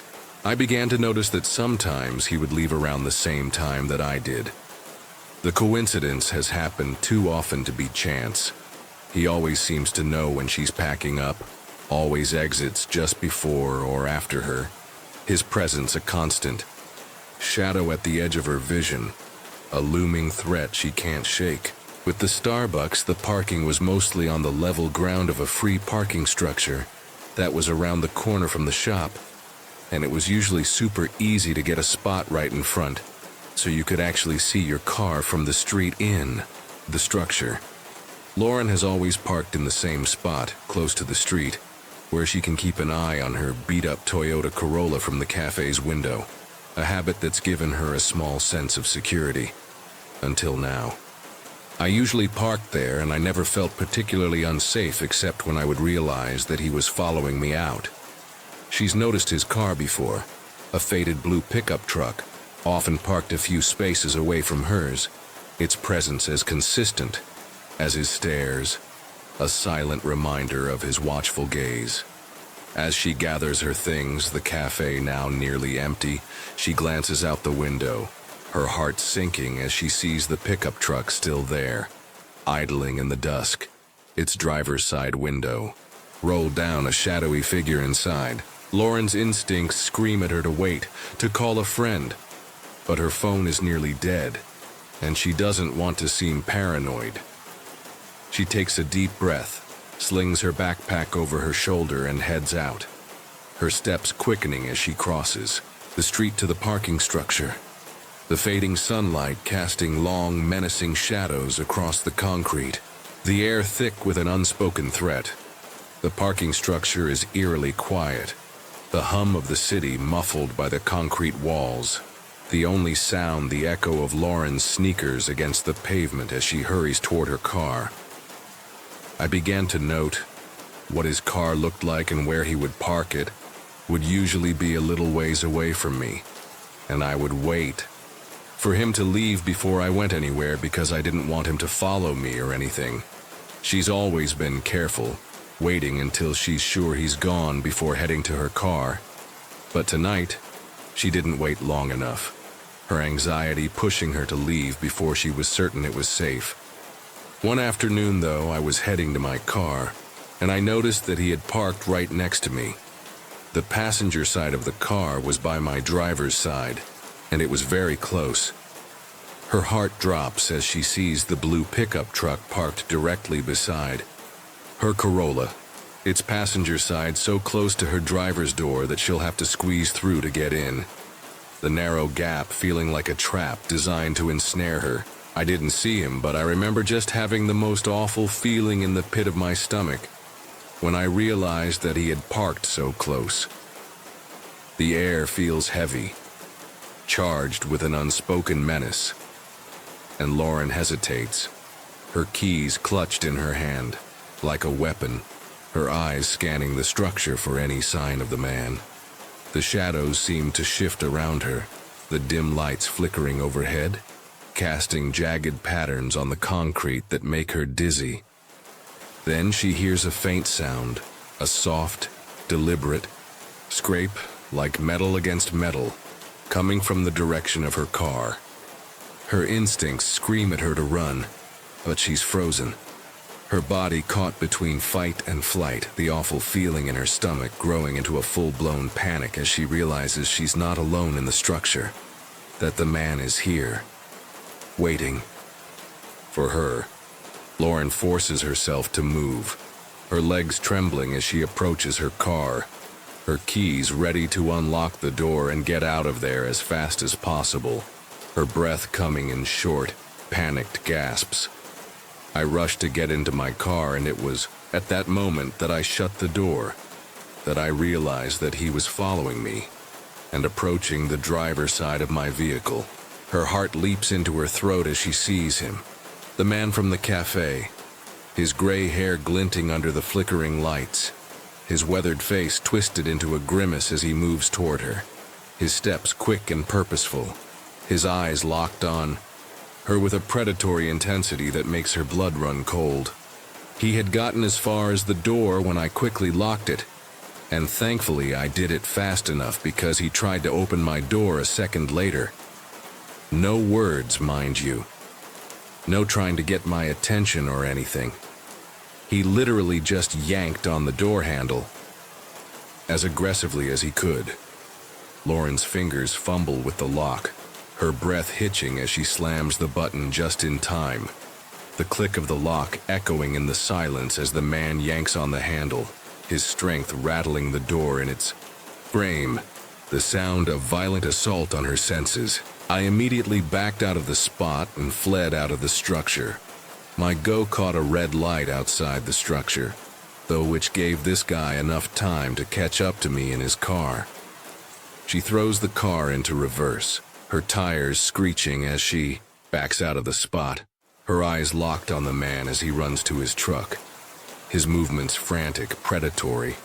I began to notice that sometimes he would leave around the same time that I did. The coincidence has happened too often to be chance. He always seems to know when she's packing up, always exits just before or after her. His presence a constant shadow at the edge of her vision, a looming threat she can't shake. With the Starbucks, the parking was mostly on the level ground of a free parking structure that was around the corner from the shop, and it was usually super easy to get a spot right in front, so you could actually see your car from the street in the structure. Lauren has always parked in the same spot, close to the street, where she can keep an eye on her beat-up Toyota Corolla from the cafe's window, a habit that's given her a small sense of security. Until now. I usually parked there, and I never felt particularly unsafe except when I would realize that he was following me out. She's noticed his car before, a faded blue pickup truck, often parked a few spaces away from hers, its presence as consistent as his stares, a silent reminder of his watchful gaze. As she gathers her things, the cafe now nearly empty, she glances out the window, her heart sinking as she sees the pickup truck still there, idling in the dusk, its driver's side window. Rolled down, a shadowy figure inside. Lauren's instincts scream at her to wait, to call a friend. But her phone is nearly dead, and she doesn't want to seem paranoid. She takes a deep breath, slings her backpack over her shoulder and heads out, her steps quickening as she crosses the street to the parking structure, the fading sunlight casting long, menacing shadows across the concrete, the air thick with an unspoken threat. The parking structure is eerily quiet, the hum of the city muffled by the concrete walls, the only sound the echo of Lauren's sneakers against the pavement as she hurries toward her car. I began to note what his car looked like and where he would park it would usually be a little ways away from me, and I would wait for him to leave before I went anywhere because I didn't want him to follow me or anything. She's always been careful, waiting until she's sure he's gone before heading to her car. But tonight, she didn't wait long enough, her anxiety pushing her to leave before she was certain it was safe. One afternoon, though, I was heading to my car, and I noticed that he had parked right next to me. The passenger side of the car was by my driver's side, and it was very close. Her heart drops as she sees the blue pickup truck parked directly beside her Corolla, its passenger side so close to her driver's door that she'll have to squeeze through to get in. The narrow gap feeling like a trap designed to ensnare her. I didn't see him, but I remember just having the most awful feeling in the pit of my stomach when I realized that he had parked so close. The air feels heavy, charged with an unspoken menace, and Lauren hesitates, her keys clutched in her hand, like a weapon, her eyes scanning the structure for any sign of the man. The shadows seem to shift around her, the dim lights flickering overhead, casting jagged patterns on the concrete that make her dizzy. Then she hears a faint sound, a soft, deliberate scrape like metal against metal, coming from the direction of her car. Her instincts scream at her to run, but she's frozen. Her body caught between fight and flight, the awful feeling in her stomach growing into a full-blown panic as she realizes she's not alone in the structure, that the man is here, waiting for her. Lauren forces herself to move, her legs trembling as she approaches her car, her keys ready to unlock the door and get out of there as fast as possible, her breath coming in short, panicked gasps. I rushed to get into my car, and it was at that moment that I shut the door, that I realized that he was following me and approaching the driver's side of my vehicle. Her heart leaps into her throat as she sees him, the man from the cafe, his gray hair glinting under the flickering lights, his weathered face twisted into a grimace as he moves toward her, his steps quick and purposeful, his eyes locked on her with a predatory intensity that makes her blood run cold. He had gotten as far as the door when I quickly locked it, And thankfully I did it fast enough because he tried to open my door a second later. No words, mind you. No trying to get my attention or anything. He literally just yanked on the door handle as aggressively as he could. Lauren's fingers fumble with the lock, her breath hitching as she slams the button just in time. The click of the lock echoing in the silence as the man yanks on the handle, his strength rattling the door in its frame. The sound of violent assault on her senses. I immediately backed out of the spot and fled out of the structure. My go caught a red light outside the structure, though which gave this guy enough time to catch up to me in his car. She throws the car into reverse, her tires screeching as she backs out of the spot, her eyes locked on the man as he runs to his truck. His movements frantic, predatory.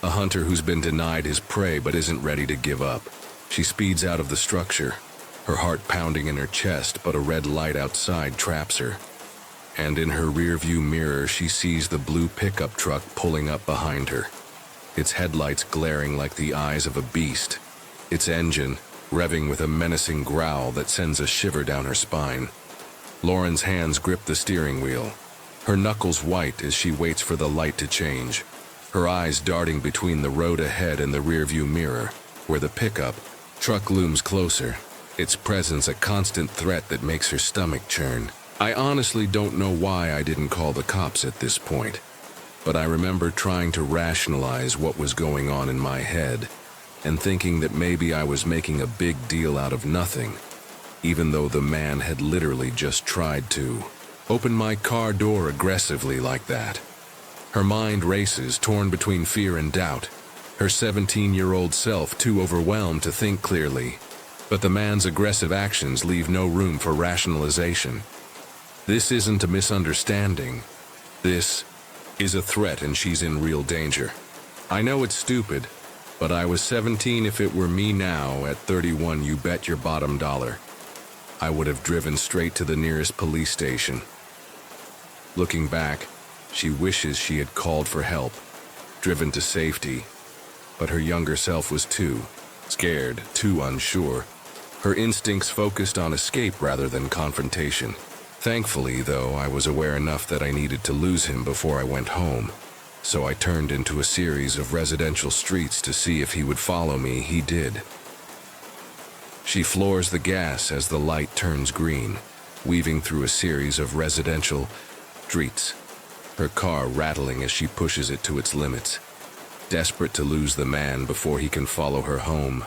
A hunter who's been denied his prey but isn't ready to give up. She speeds out of the structure, her heart pounding in her chest, but a red light outside traps her. And in her rearview mirror she sees the blue pickup truck pulling up behind her, its headlights glaring like the eyes of a beast, its engine revving with a menacing growl that sends a shiver down her spine. Lauren's hands grip the steering wheel, her knuckles white as she waits for the light to change, her eyes darting between the road ahead and the rearview mirror, where the pickup truck looms closer, its presence a constant threat that makes her stomach churn. I honestly don't know why I didn't call the cops at this point, but I remember trying to rationalize what was going on in my head and thinking that maybe I was making a big deal out of nothing, even though the man had literally just tried to open my car door aggressively like that. Her mind races, torn between fear and doubt, her 17-year-old self too overwhelmed to think clearly, but the man's aggressive actions leave no room for rationalization. This isn't a misunderstanding. This is a threat and she's in real danger. I know it's stupid, but I was 17. If it were me now, at 31, you bet your bottom dollar I would have driven straight to the nearest police station. Looking back, she wishes she had called for help, driven to safety, but her younger self was too scared, too unsure. Her instincts focused on escape rather than confrontation. Thankfully, though, I was aware enough that I needed to lose him before I went home, so I turned into a series of residential streets to see if he would follow me. He did. She floors the gas as the light turns green, weaving through a series of residential streets, her car rattling as she pushes it to its limits, desperate to lose the man before he can follow her home.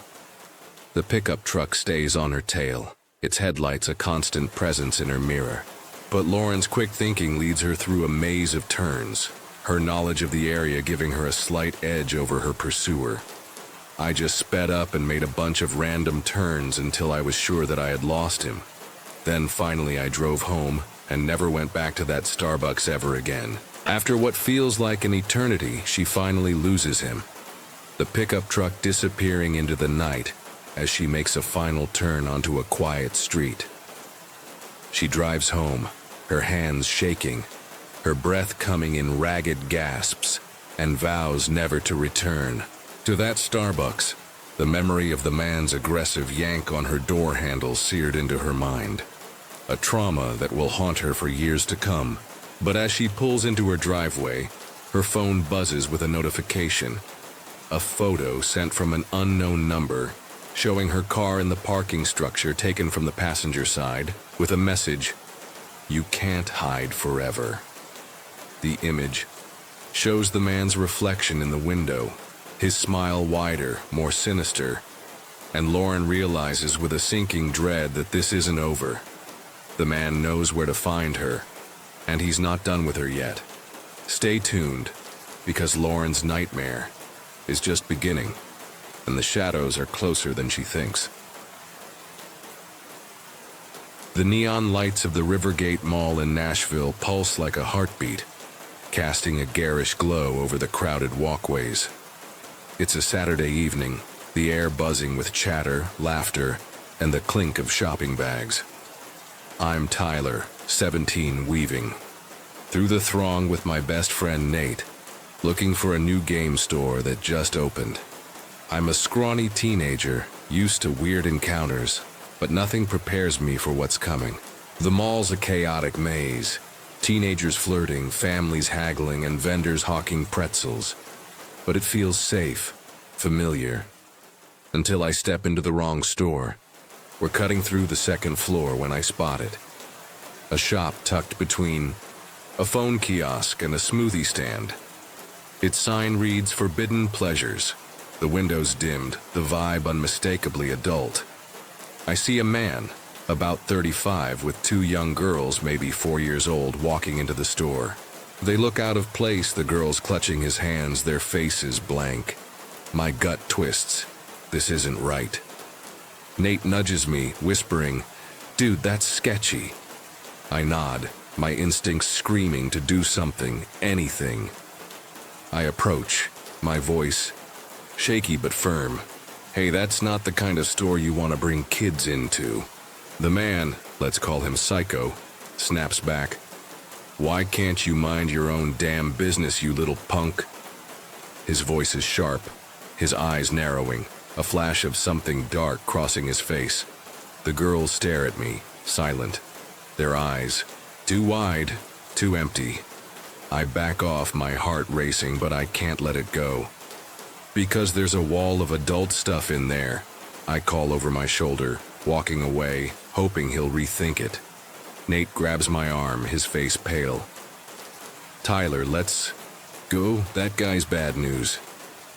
The pickup truck stays on her tail, its headlights a constant presence in her mirror. But Lauren's quick thinking leads her through a maze of turns, her knowledge of the area giving her a slight edge over her pursuer. I just sped up and made a bunch of random turns until I was sure that I had lost him. Then finally I drove home and never went back to that Starbucks ever again. After what feels like an eternity, she finally loses him, the pickup truck disappearing into the night as she makes a final turn onto a quiet street. She drives home, her hands shaking, her breath coming in ragged gasps, and vows never to return to that Starbucks. The memory of the man's aggressive yank on her door handle seared into her mind, a trauma that will haunt her for years to come. But as she pulls into her driveway, her phone buzzes with a notification, a photo sent from an unknown number, showing her car in the parking structure taken from the passenger side, with a message, "You can't hide forever." The image shows the man's reflection in the window, his smile wider, more sinister, and Lauren realizes with a sinking dread that this isn't over. The man knows where to find her, and he's not done with her yet. Stay tuned, because Lauren's nightmare is just beginning, and the shadows are closer than she thinks. The neon lights of the Rivergate Mall in Nashville pulse like a heartbeat, casting a garish glow over the crowded walkways. It's a Saturday evening, the air buzzing with chatter, laughter, and the clink of shopping bags. I'm Tyler, 17, weaving through the throng with my best friend Nate, looking for a new game store that just opened. I'm a scrawny teenager, used to weird encounters, but nothing prepares me for what's coming. The mall's a chaotic maze. Teenagers flirting, families haggling, and vendors hawking pretzels. But it feels safe, familiar. Until I step into the wrong store. We're cutting through the second floor when I spot it. A shop tucked between a phone kiosk and a smoothie stand. Its sign reads Forbidden Pleasures. The windows dimmed, the vibe unmistakably adult. I see a man, about 35, with two young girls, maybe 4 years old, walking into the store. They look out of place, the girls clutching his hands, their faces blank. My gut twists. This isn't right. Nate nudges me, whispering, "Dude, that's sketchy." I nod, my instincts screaming to do something, anything. I approach, my voice shaky but firm. "Hey, that's not the kind of store you want to bring kids into." The man, let's call him Psycho, snaps back. "Why can't you mind your own damn business, you little punk?" His voice is sharp, his eyes narrowing, a flash of something dark crossing his face. The girls stare at me, silent, their eyes too wide, too empty. I back off, my heart racing, but I can't let it go. Because there's a wall of adult stuff in there. I call over my shoulder, walking away, hoping he'll rethink it. Nate grabs my arm, his face pale. "Tyler, let's go. That guy's bad news."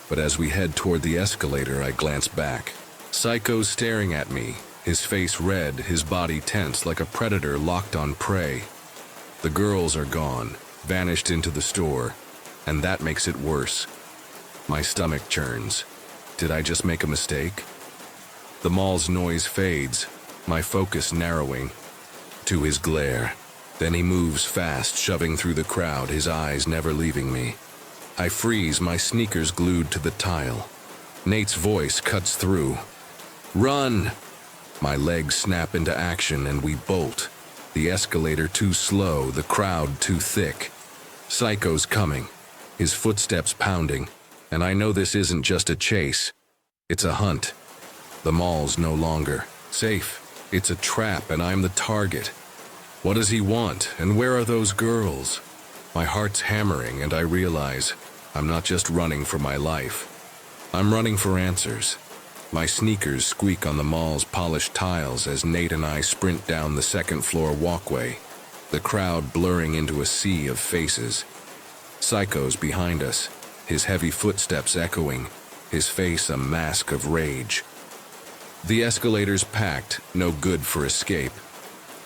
But as we head toward the escalator, I glance back. Psycho's staring at me, his face red, his body tense like a predator locked on prey. The girls are gone, vanished into the store, and that makes it worse. My stomach churns. Did I just make a mistake? The mall's noise fades, my focus narrowing to his glare. Then he moves fast, shoving through the crowd, his eyes never leaving me. I freeze, my sneakers glued to the tile. Nate's voice cuts through. "Run!" My legs snap into action and we bolt. The escalator too slow, the crowd too thick. Psycho's coming, his footsteps pounding, and I know this isn't just a chase. It's a hunt. The mall's no longer safe. It's a trap and I'm the target. What does he want, and where are those girls? My heart's hammering and I realize I'm not just running for my life. I'm running for answers. My sneakers squeak on the mall's polished tiles as Nate and I sprint down the second floor walkway, the crowd blurring into a sea of faces. Psycho's behind us, his heavy footsteps echoing, his face a mask of rage. The escalator's packed, no good for escape,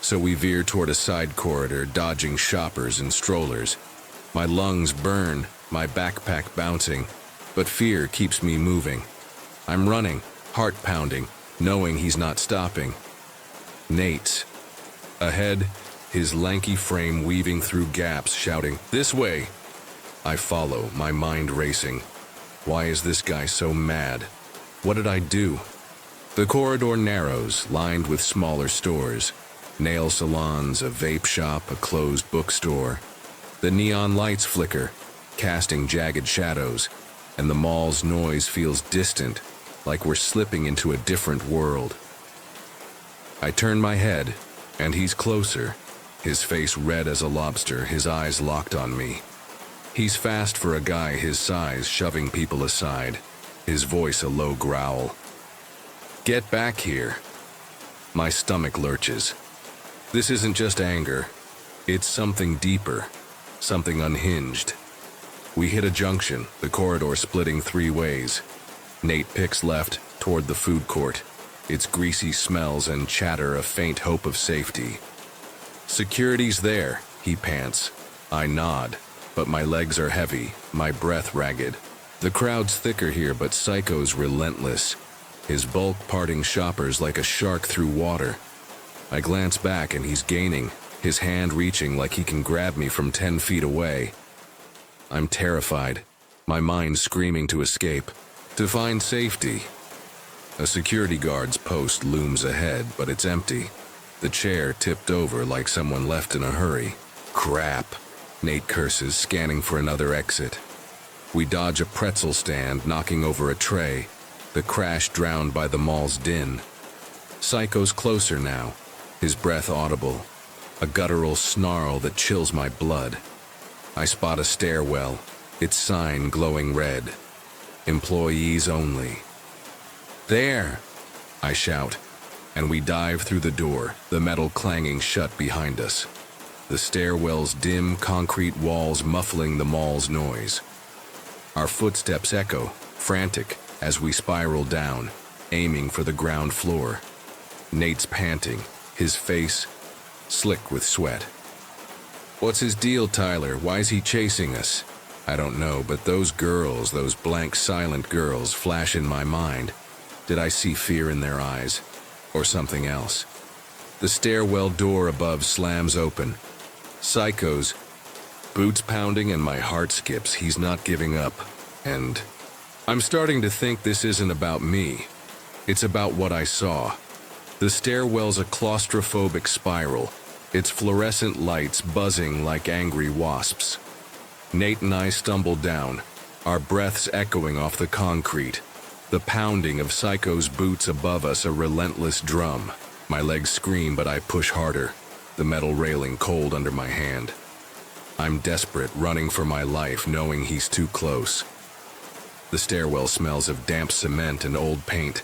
so we veer toward a side corridor, dodging shoppers and strollers. My lungs burn, my backpack bouncing, but fear keeps me moving. I'm running, heart pounding, knowing he's not stopping. Nate's ahead, his lanky frame weaving through gaps, shouting, "This way!" I follow, my mind racing. Why is this guy so mad? What did I do? The corridor narrows, lined with smaller stores. Nail salons, a vape shop, a closed bookstore. The neon lights flicker, casting jagged shadows, and the mall's noise feels distant, like we're slipping into a different world. I turn my head, and he's closer, his face red as a lobster, his eyes locked on me. He's fast for a guy his size, shoving people aside, his voice a low growl. "Get back here." My stomach lurches. This isn't just anger. It's something deeper, something unhinged. We hit a junction, the corridor splitting 3 ways. Nate picks left toward the food court, its greasy smells and chatter a faint hope of safety. "Security's there," he pants. I nod, but my legs are heavy, my breath ragged. The crowd's thicker here, but Psycho's relentless, his bulk parting shoppers like a shark through water. I glance back and he's gaining, his hand reaching like he can grab me from 10 feet away. I'm terrified, my mind screaming to escape, to find safety. A security guard's post looms ahead, but it's empty. The chair tipped over like someone left in a hurry. "Crap," Nate curses, scanning for another exit. We dodge a pretzel stand, knocking over a tray, the crash drowned by the mall's din. Psycho's closer now, his breath audible, a guttural snarl that chills my blood. I spot a stairwell, its sign glowing red. Employees only. There! I shout, and we dive through the door, the metal clanging shut behind us. The stairwell's dim concrete walls muffling the mall's noise. Our footsteps echo, frantic, as we spiral down, aiming for the ground floor. Nate's panting, his face slick with sweat. What's his deal, Tyler? Why's he chasing us? I don't know, but those girls, those blank, silent girls, flash in my mind. Did I see fear in their eyes? Or something else? The stairwell door above slams open. Psycho's boots pounding and my heart skips. He's not giving up. And I'm starting to think this isn't about me. It's about what I saw. The stairwell's a claustrophobic spiral, its fluorescent lights buzzing like angry wasps. Nate and I stumble down, our breaths echoing off the concrete. The pounding of Psycho's boots above us a relentless drum. My legs scream, but I push harder, the metal railing cold under my hand. I'm desperate, running for my life, knowing he's too close. The stairwell smells of damp cement and old paint,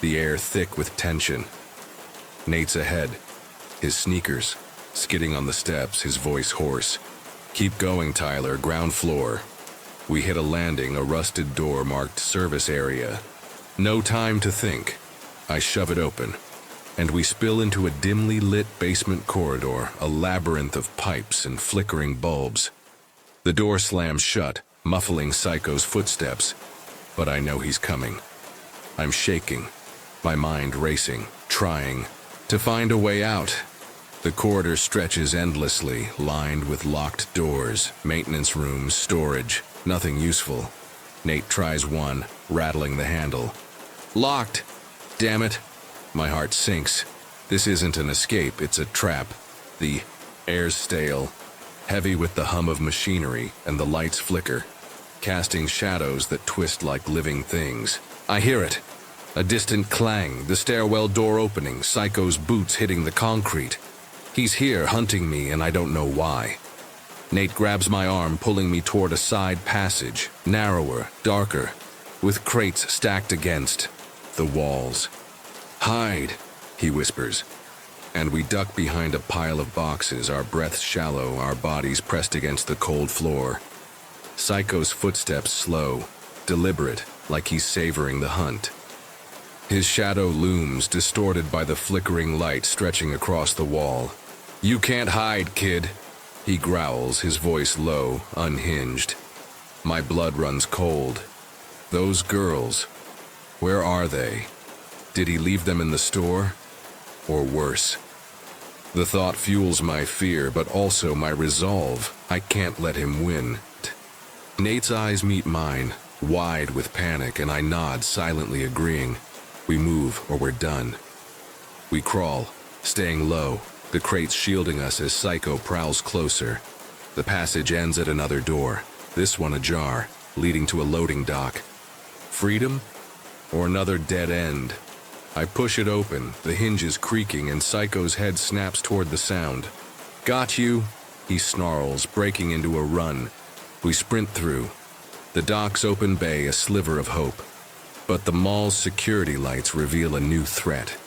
the air thick with tension. Nate's ahead, his sneakers skidding on the steps, his voice hoarse. Keep going, Tyler, ground floor. We hit a landing, a rusted door marked service area. No time to think. I shove it open, and we spill into a dimly lit basement corridor, a labyrinth of pipes and flickering bulbs. The door slams shut, muffling Psycho's footsteps, but I know he's coming. I'm shaking, my mind racing, trying to find a way out. The corridor stretches endlessly, lined with locked doors, maintenance rooms, storage, nothing useful. Nate tries one, rattling the handle. Locked! Damn it! My heart sinks. This isn't an escape, it's a trap. The air's stale, heavy with the hum of machinery, and the lights flicker, casting shadows that twist like living things. I hear it. A distant clang, the stairwell door opening, Psycho's boots hitting the concrete. He's here, hunting me, and I don't know why. Nate grabs my arm, pulling me toward a side passage, narrower, darker, with crates stacked against the walls. Hide, he whispers, and we duck behind a pile of boxes, our breaths shallow, our bodies pressed against the cold floor. Psycho's footsteps slow, deliberate, like he's savoring the hunt. His shadow looms, distorted by the flickering light stretching across the wall. You can't hide, kid, he growls, his voice low, unhinged. My blood runs cold. Those girls, where are they? Did he leave them in the store? Or worse? The thought fuels my fear, but also my resolve. I can't let him win. Nate's eyes meet mine, wide with panic, and I nod, silently agreeing. We move, or we're done. We crawl, staying low, the crates shielding us as Psycho prowls closer. The passage ends at another door, this one ajar, leading to a loading dock. Freedom? Or another dead end? I push it open, the hinges creaking, and Psycho's head snaps toward the sound. Got you, he snarls, breaking into a run. We sprint through. The dock's open bay, a sliver of hope. But the mall's security lights reveal a new threat.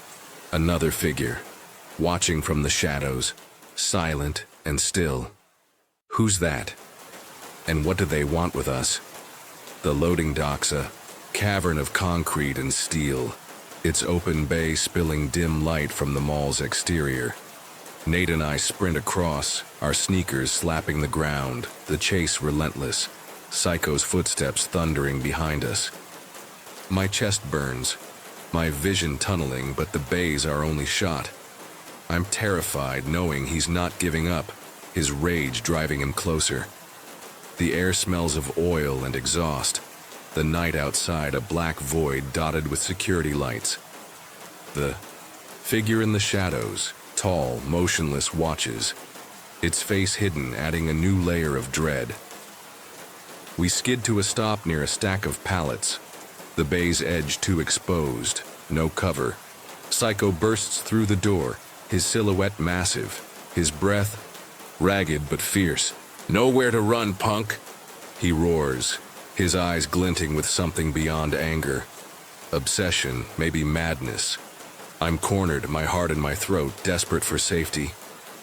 Another figure, watching from the shadows, silent and still. Who's that? And what do they want with us? The loading dock's a cavern of concrete and steel, its open bay spilling dim light from the mall's exterior. Nate and I sprint across, our sneakers slapping the ground, the chase relentless, Psycho's footsteps thundering behind us. My chest burns, my vision tunneling, but the bay's our only shot. I'm terrified, knowing he's not giving up, his rage driving him closer. The air smells of oil and exhaust, the night outside a black void dotted with security lights. The figure in the shadows, tall, motionless, watches, its face hidden, adding a new layer of dread. We skid to a stop near a stack of pallets, the bay's edge too exposed, no cover. Psycho bursts through the door, his silhouette massive, his breath ragged but fierce. "Nowhere to run, punk!" he roars, his eyes glinting with something beyond anger. Obsession, maybe madness. I'm cornered, my heart in my throat, desperate for safety.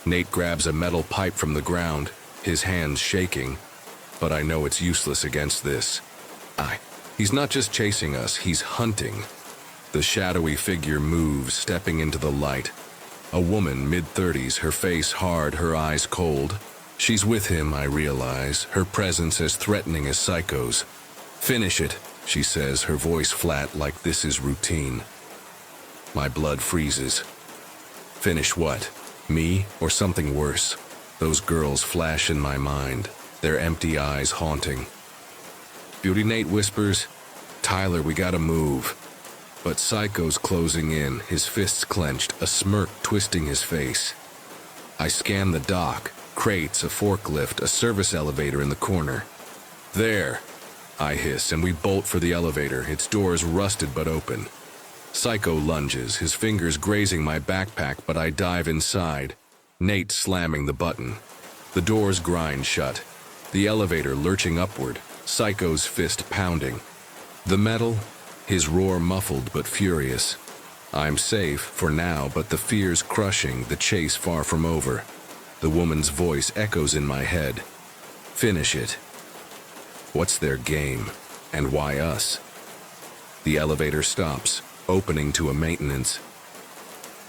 Nate grabs a metal pipe from the ground, his hands shaking, but I know it's useless against this. He's not just chasing us, he's hunting. The shadowy figure moves, stepping into the light. A woman, mid-30s, her face hard, her eyes cold. She's with him, I realize, her presence as threatening as Psycho's. "Finish it," she says, her voice flat like this is routine. My blood freezes. Finish what? Me or something worse? Those girls flash in my mind, their empty eyes haunting. Beauty Nate whispers, "Tyler, we gotta move." But Psycho's closing in, his fists clenched, a smirk twisting his face. I scan the dock, crates, a forklift, a service elevator in the corner. "There," I hiss, and we bolt for the elevator, its doors rusted but open. Psycho lunges, his fingers grazing my backpack, but I dive inside, Nate slamming the button. The doors grind shut, the elevator lurching upward, Psycho's fist pounding. The metal, his roar muffled but furious. I'm safe for now, but the fear's crushing, the chase far from over. The woman's voice echoes in my head. "Finish it." What's their game, and why us? The elevator stops, opening to a maintenance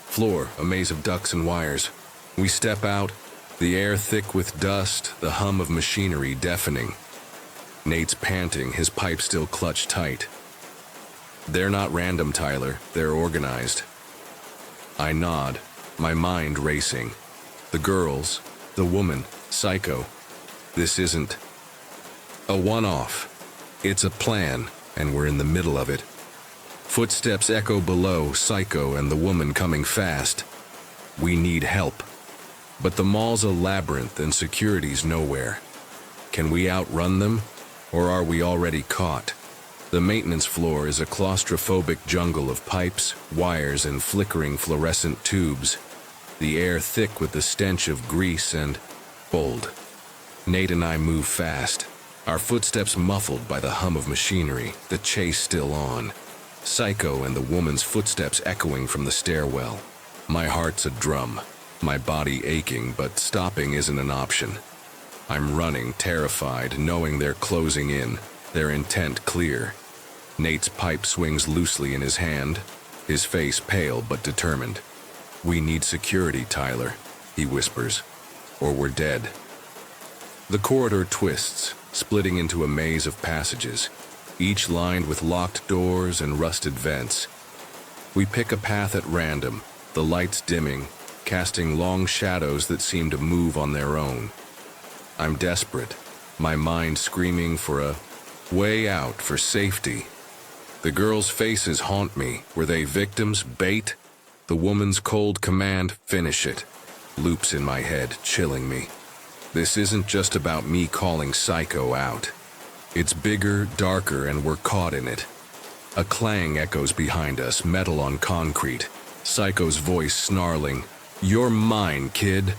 floor, a maze of ducts and wires. We step out, the air thick with dust, the hum of machinery deafening. Nate's panting, his pipe still clutched tight. "They're not random, Tyler. They're organized." I nod, my mind racing. The girls, the woman, Psycho. This isn't a one-off. It's a plan, and we're in the middle of it. Footsteps echo below, Psycho and the woman coming fast. We need help. But the mall's a labyrinth and security's nowhere. Can we outrun them, or are we already caught? The maintenance floor is a claustrophobic jungle of pipes, wires, and flickering fluorescent tubes. The air thick with the stench of grease and bold. Nate and I move fast, our footsteps muffled by the hum of machinery, the chase still on. Psycho and the woman's footsteps echoing from the stairwell. My heart's a drum, my body aching, but stopping isn't an option. I'm running, terrified, knowing they're closing in, their intent clear. Nate's pipe swings loosely in his hand, his face pale but determined. "We need security, Tyler," he whispers, "or we're dead." The corridor twists, splitting into a maze of passages, each lined with locked doors and rusted vents. We pick a path at random, the lights dimming, casting long shadows that seem to move on their own. I'm desperate, my mind screaming for a way out, for safety. The girls' faces haunt me. Were they victims, bait? The woman's cold command, "Finish it," loops in my head, chilling me. This isn't just about me calling Psycho out. It's bigger, darker, and we're caught in it. A clang echoes behind us, metal on concrete. Psycho's voice snarling, "You're mine, kid."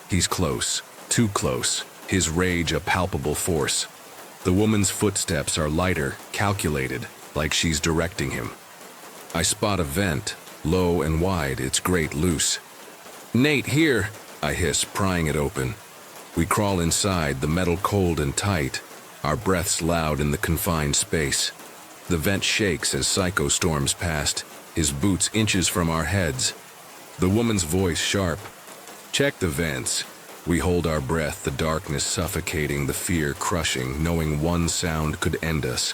He's close, too close, his rage a palpable force. The woman's footsteps are lighter, calculated, like she's directing him. I spot a vent, low and wide, its grate loose. "Nate, here," I hiss, prying it open. We crawl inside, the metal cold and tight, our breaths loud in the confined space. The vent shakes as Psycho storms past, his boots inches from our heads. The woman's voice sharp, "Check the vents." We hold our breath, the darkness suffocating, the fear crushing, knowing one sound could end us.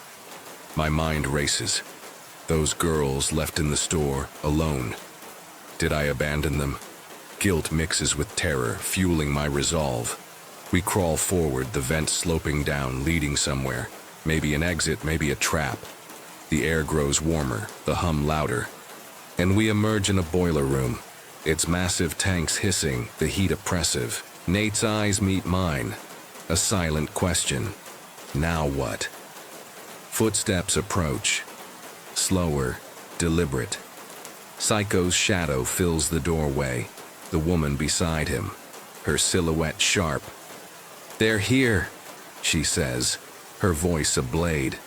My mind races. Those girls left in the store, alone. Did I abandon them? Guilt mixes with terror, fueling my resolve. We crawl forward, the vent sloping down, leading somewhere. Maybe an exit, maybe a trap. The air grows warmer, the hum louder. And we emerge in a boiler room, its massive tanks hissing, the heat oppressive. Nate's eyes meet mine. A silent question. Now what? Footsteps approach. Slower, deliberate. Psycho's shadow fills the doorway, the woman beside him, her silhouette sharp. "They're here," she says, her voice a blade.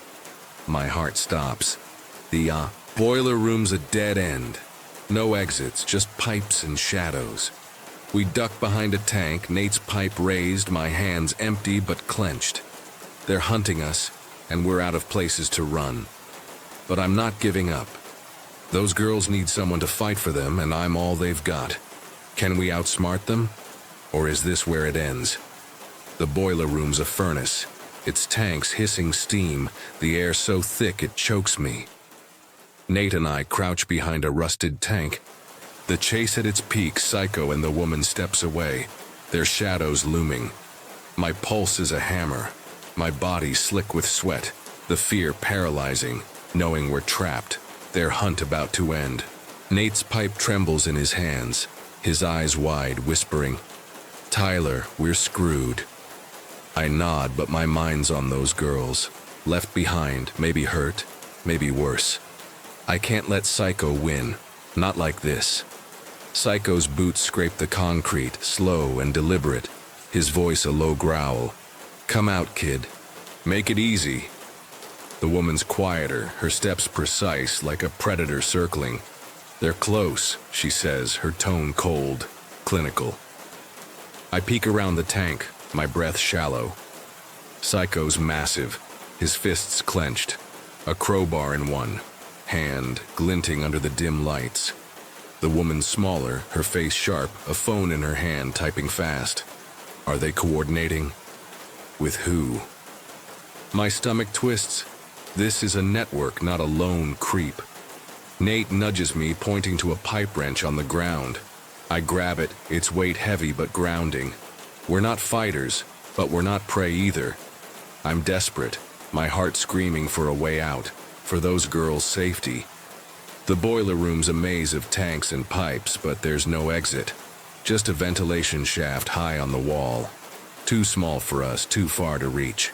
My heart stops. The boiler room's a dead end. No exits, just pipes and shadows. We duck behind a tank, Nate's pipe raised, my hands empty but clenched. They're hunting us, and we're out of places to run. But I'm not giving up. Those girls need someone to fight for them, and I'm all they've got. Can we outsmart them? Or is this where it ends? The boiler room's a furnace. Its tanks hissing steam, the air so thick it chokes me. Nate and I crouch behind a rusted tank. The chase at its peak, Psycho and the woman steps away, their shadows looming. My pulse is a hammer, my body slick with sweat, the fear paralyzing, knowing we're trapped, their hunt about to end. Nate's pipe trembles in his hands, his eyes wide, whispering, "Tyler, we're screwed." I nod, but my mind's on those girls, left behind, maybe hurt, maybe worse. I can't let Psycho win, not like this. Psycho's boots scrape the concrete, slow and deliberate, his voice a low growl. "Come out, kid. Make it easy." The woman's quieter, her steps precise, like a predator circling. "They're close," she says, her tone cold, clinical. I peek around the tank, my breath shallow. Psycho's massive, his fists clenched, a crowbar in one, hand glinting under the dim lights. The woman smaller, her face sharp, a phone in her hand, typing fast. Are they coordinating? With who? My stomach twists. This is a network, not a lone creep. Nate nudges me, pointing to a pipe wrench on the ground. I grab it, its weight heavy but grounding. We're not fighters, but we're not prey either. I'm desperate, my heart screaming for a way out, for those girls' safety. The boiler room's a maze of tanks and pipes, but there's no exit. Just a ventilation shaft high on the wall. Too small for us, too far to reach.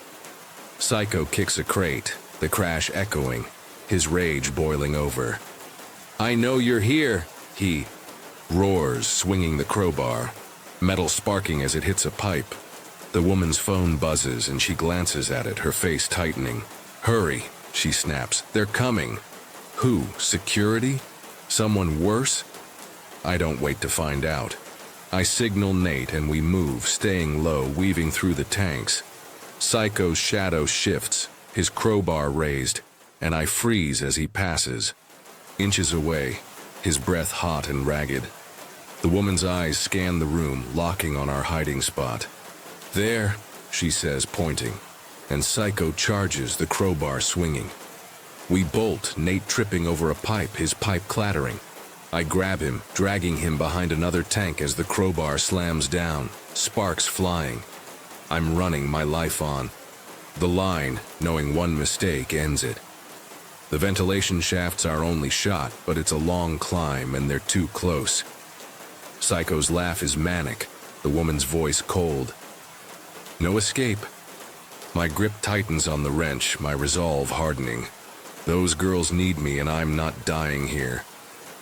Psycho kicks a crate, the crash echoing, his rage boiling over. "I know you're here," he roars, swinging the crowbar, metal sparking as it hits a pipe. The woman's phone buzzes and she glances at it, her face tightening. "Hurry," she snaps. "They're coming." Who? Security? Someone worse? I don't wait to find out. I signal Nate and we move, staying low, weaving through the tanks. Psycho's shadow shifts, his crowbar raised, and I freeze as he passes. Inches away, his breath hot and ragged. The woman's eyes scan the room, locking on our hiding spot. "There," she says, pointing, and Psycho charges, the crowbar swinging. We bolt, Nate tripping over a pipe, his pipe clattering. I grab him, dragging him behind another tank as the crowbar slams down, sparks flying. I'm running, my life on. The line, knowing one mistake, ends it. The ventilation shaft's our only shot, but it's a long climb and they're too close. Psycho's laugh is manic, the woman's voice cold. No escape. My grip tightens on the wrench, my resolve hardening. Those girls need me and I'm not dying here.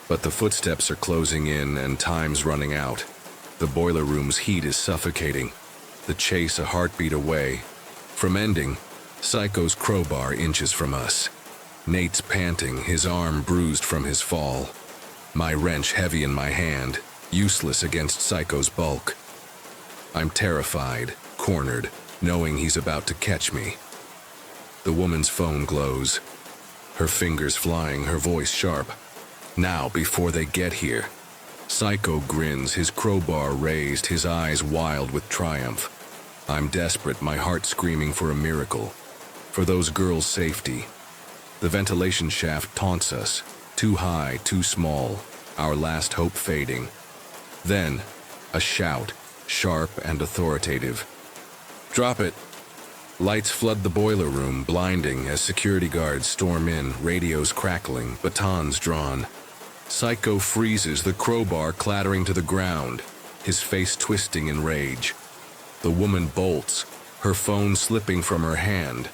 But the footsteps are closing in and time's running out. The boiler room's heat is suffocating. The chase a heartbeat away. From ending, Psycho's crowbar inches from us. Nate's panting, his arm bruised from his fall. My wrench heavy in my hand, useless against Psycho's bulk. I'm terrified, cornered, knowing he's about to catch me. The woman's phone glows. Her fingers flying, her voice sharp. Now, before they get here. Psycho grins, his crowbar raised, his eyes wild with triumph. I'm desperate, my heart screaming for a miracle. For those girls' safety. The ventilation shaft taunts us. Too high, too small. Our last hope fading. Then, a shout, sharp and authoritative. "Drop it." Lights flood the boiler room, blinding as security guards storm in, radios crackling, batons drawn. Psycho freezes, the crowbar clattering to the ground, his face twisting in rage. The woman bolts, her phone slipping from her hand,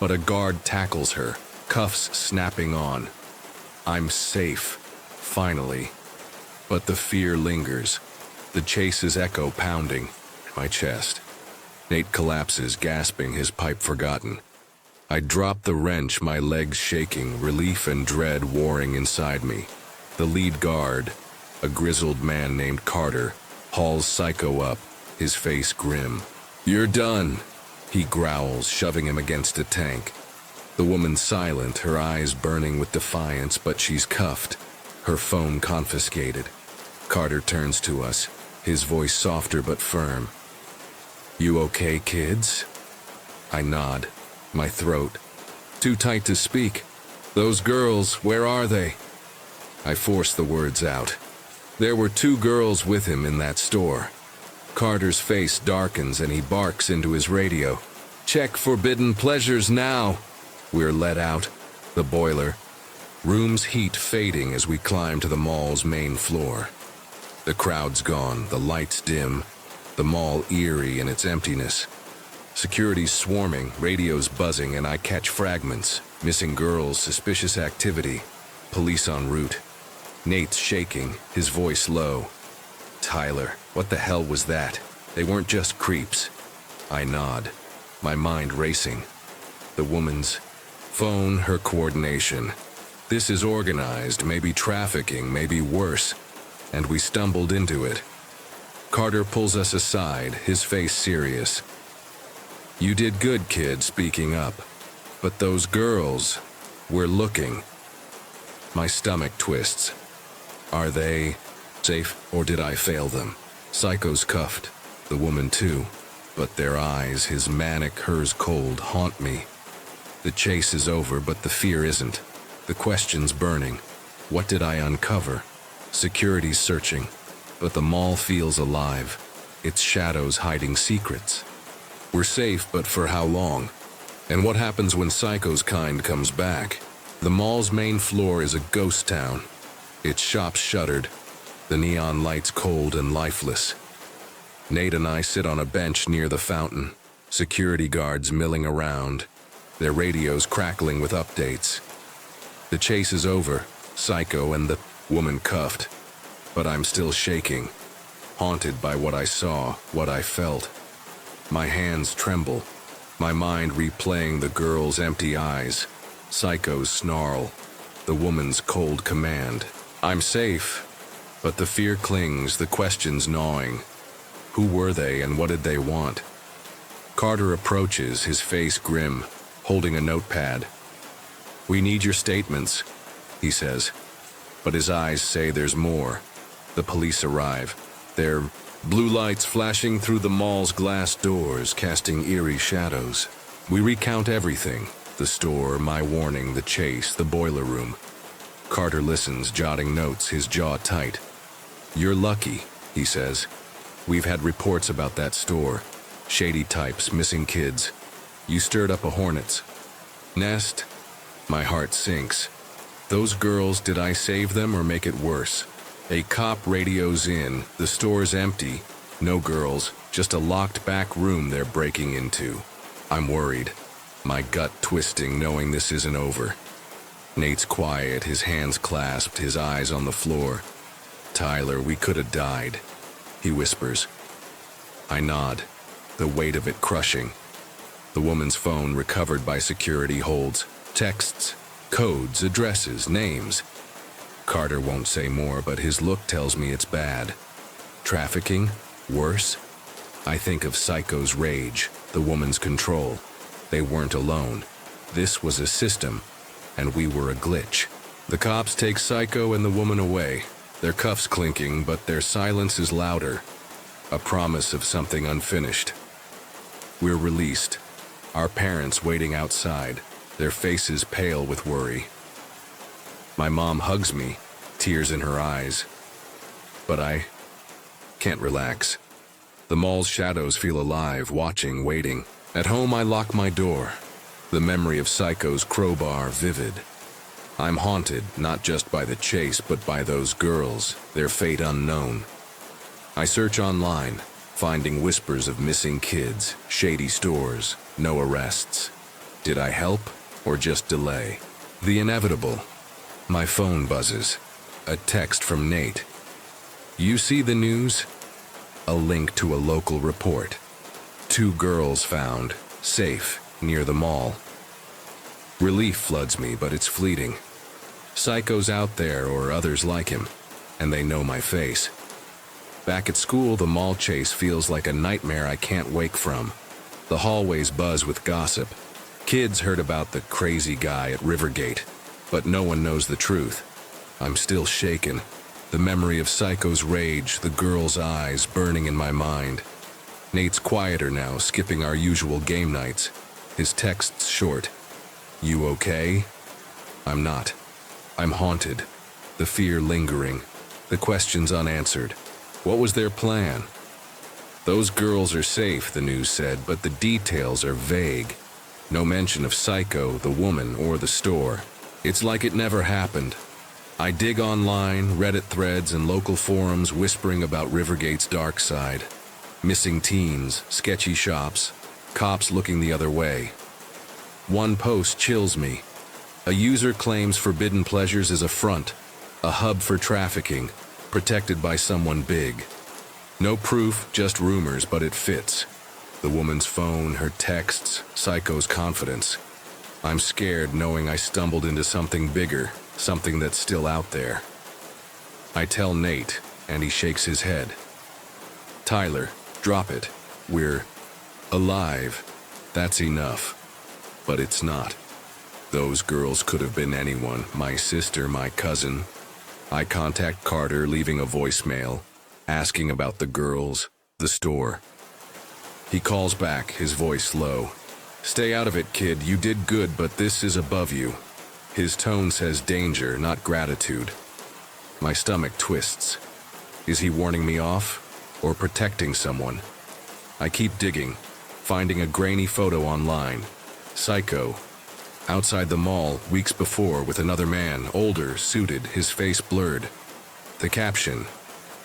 but a guard tackles her, cuffs snapping on. I'm safe, finally. But the fear lingers. The chase's echo pounding my chest. Nate collapses, gasping, his pipe forgotten. I drop the wrench, my legs shaking, relief and dread warring inside me. The lead guard, a grizzled man named Carter, hauls Psycho up, his face grim. "You're done," he growls, shoving him against a tank. The woman's silent, her eyes burning with defiance, but she's cuffed, her phone confiscated. Carter turns to us, his voice softer but firm. "You okay, kids?" I nod, my throat too tight to speak. "Those girls, where are they?" I force the words out. There were 2 girls with him in that store. Carter's face darkens and he barks into his radio. "Check forbidden pleasures now." We're let out. The boiler. Room's heat fading as we climb to the mall's main floor. The crowd's gone, the lights dim, the mall eerie in its emptiness. Security's swarming, radios buzzing, and I catch fragments. Missing girls, suspicious activity, police en route. Nate's shaking, his voice low. "Tyler, what the hell was that? They weren't just creeps." I nod, my mind racing. The woman's phone, her coordination. This is organized, maybe trafficking, maybe worse. And we stumbled into it. Carter pulls us aside, his face serious. "You did good, kid, speaking up. But those girls, we're looking." My stomach twists. Are they safe, or did I fail them? Psycho's cuffed, the woman too. But their eyes, his manic, hers cold, haunt me. The chase is over, but the fear isn't. The question's burning. What did I uncover? Security's searching, but the mall feels alive, its shadows hiding secrets. We're safe, but for how long? And what happens when Psycho's kind comes back? The mall's main floor is a ghost town. Its shops shuttered, the neon lights cold and lifeless. Nate and I sit on a bench near the fountain, security guards milling around, their radios crackling with updates. The chase is over, Psycho and the woman cuffed, but I'm still shaking, haunted by what I saw, what I felt. My hands tremble, my mind replaying the girl's empty eyes, Psycho's snarl, the woman's cold command. I'm safe, but the fear clings, the questions gnawing. Who were they and what did they want? Carter approaches, his face grim, holding a notepad. "We need your statements," he says. But his eyes say there's more. The police arrive, their blue lights flashing through the mall's glass doors, casting eerie shadows. We recount everything, the store, my warning, the chase, the boiler room. Carter listens, jotting notes, his jaw tight. "You're lucky," he says. "We've had reports about that store. Shady types, missing kids. You stirred up a hornet's nest." My heart sinks. Those girls, did I save them or make it worse? A cop radios in, the store's empty, no girls, just a locked back room they're breaking into. I'm worried, my gut twisting knowing this isn't over. Nate's quiet, his hands clasped, his eyes on the floor. "Tyler, we could have died," he whispers. I nod, the weight of it crushing. The woman's phone, recovered by security, holds texts, codes, addresses, names. Carter won't say more, but his look tells me it's bad. Trafficking? Worse? I think of Psycho's rage, the woman's control. They weren't alone. This was a system, and we were a glitch. The cops take Psycho and the woman away, their cuffs clinking, but their silence is louder. A promise of something unfinished. We're released, our parents waiting outside, their faces pale with worry. My mom hugs me, tears in her eyes. But I can't relax. The mall's shadows feel alive, watching, waiting. At home, I lock my door, the memory of Psycho's crowbar vivid. I'm haunted, not just by the chase, but by those girls, their fate unknown. I search online, finding whispers of missing kids, shady stores, no arrests. Did I help or just delay? The inevitable. My phone buzzes. A text from Nate. You see the news? A link to a local report. 2 girls found, safe, near the mall. Relief floods me, but it's fleeting. Psychos out there or others like him, and they know my face. Back at school, the mall chase feels like a nightmare I can't wake from. The hallways buzz with gossip. Kids heard about the crazy guy at Rivergate, but no one knows the truth. I'm still shaken. The memory of Psycho's rage, the girl's eyes burning in my mind. Nate's quieter now, skipping our usual game nights. His texts short. You okay? I'm not. I'm haunted. The fear lingering. The questions unanswered. What was their plan? Those girls are safe, the news said, but the details are vague. No mention of Psycho, the woman, or the store. It's like it never happened. I dig online, Reddit threads, and local forums whispering about Rivergate's dark side. Missing teens, sketchy shops, cops looking the other way. One post chills me. A user claims Forbidden Pleasures is a front, a hub for trafficking, protected by someone big. No proof, just rumors, but it fits. The woman's phone, her texts, Psycho's confidence. I'm scared knowing I stumbled into something bigger, something that's still out there. I tell Nate, and he shakes his head. Tyler, drop it. We're alive. That's enough. But it's not. Those girls could have been anyone, my sister, my cousin. I contact Carter, leaving a voicemail, asking about the girls, the store. He calls back, his voice low. Stay out of it, kid. You did good, but this is above you. His tone says danger, not gratitude. My stomach twists. Is he warning me off or protecting someone? I keep digging, finding a grainy photo online. Psycho. Outside the mall, weeks before, with another man, older, suited, his face blurred. The caption,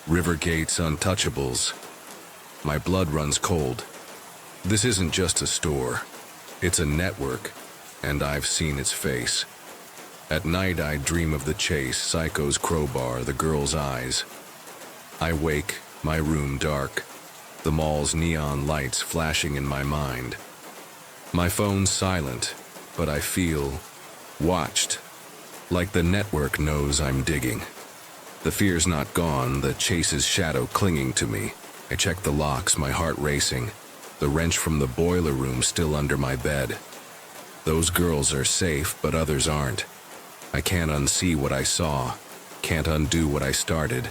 Rivergate's Untouchables. My blood runs cold. This isn't just a store. It's a network, and I've seen its face. At night, I dream of the chase, Psycho's crowbar, the girl's eyes. I wake, my room dark, the mall's neon lights flashing in my mind. My phone's silent, but I feel watched, like the network knows I'm digging. The fear's not gone, the chase's shadow clinging to me. I check the locks, my heart racing, the wrench from the boiler room still under my bed. Those girls are safe, but others aren't. I can't unsee what I saw, can't undo what I started.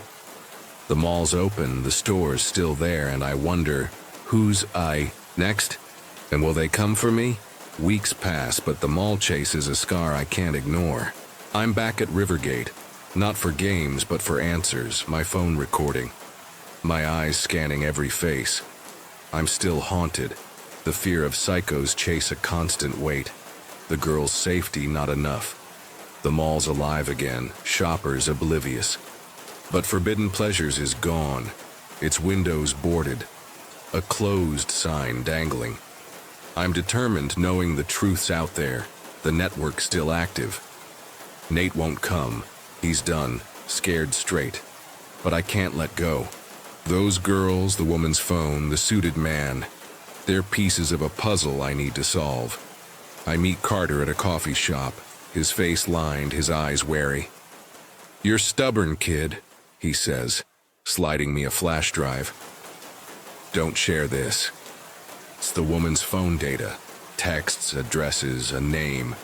The mall's open, the store's still there, and I wonder, who's next? And will they come for me? Weeks pass, but the mall chase is a scar I can't ignore. I'm back at Rivergate, not for games, but for answers, my phone recording. My eyes scanning every face. I'm still haunted. The fear of Psycho's chase a constant weight. The girl's safety not enough. The mall's alive again, shoppers oblivious. But Forbidden Pleasures is gone. Its windows boarded. A closed sign dangling. I'm determined, knowing the truth's out there, the network still active. Nate won't come. He's done, scared straight. But I can't let go. Those girls, the woman's phone, the suited man, they're pieces of a puzzle I need to solve. I meet Carter at a coffee shop, his face lined, his eyes wary. You're stubborn, kid, he says, sliding me a flash drive. Don't share this. It's the woman's phone data, texts, addresses, a name.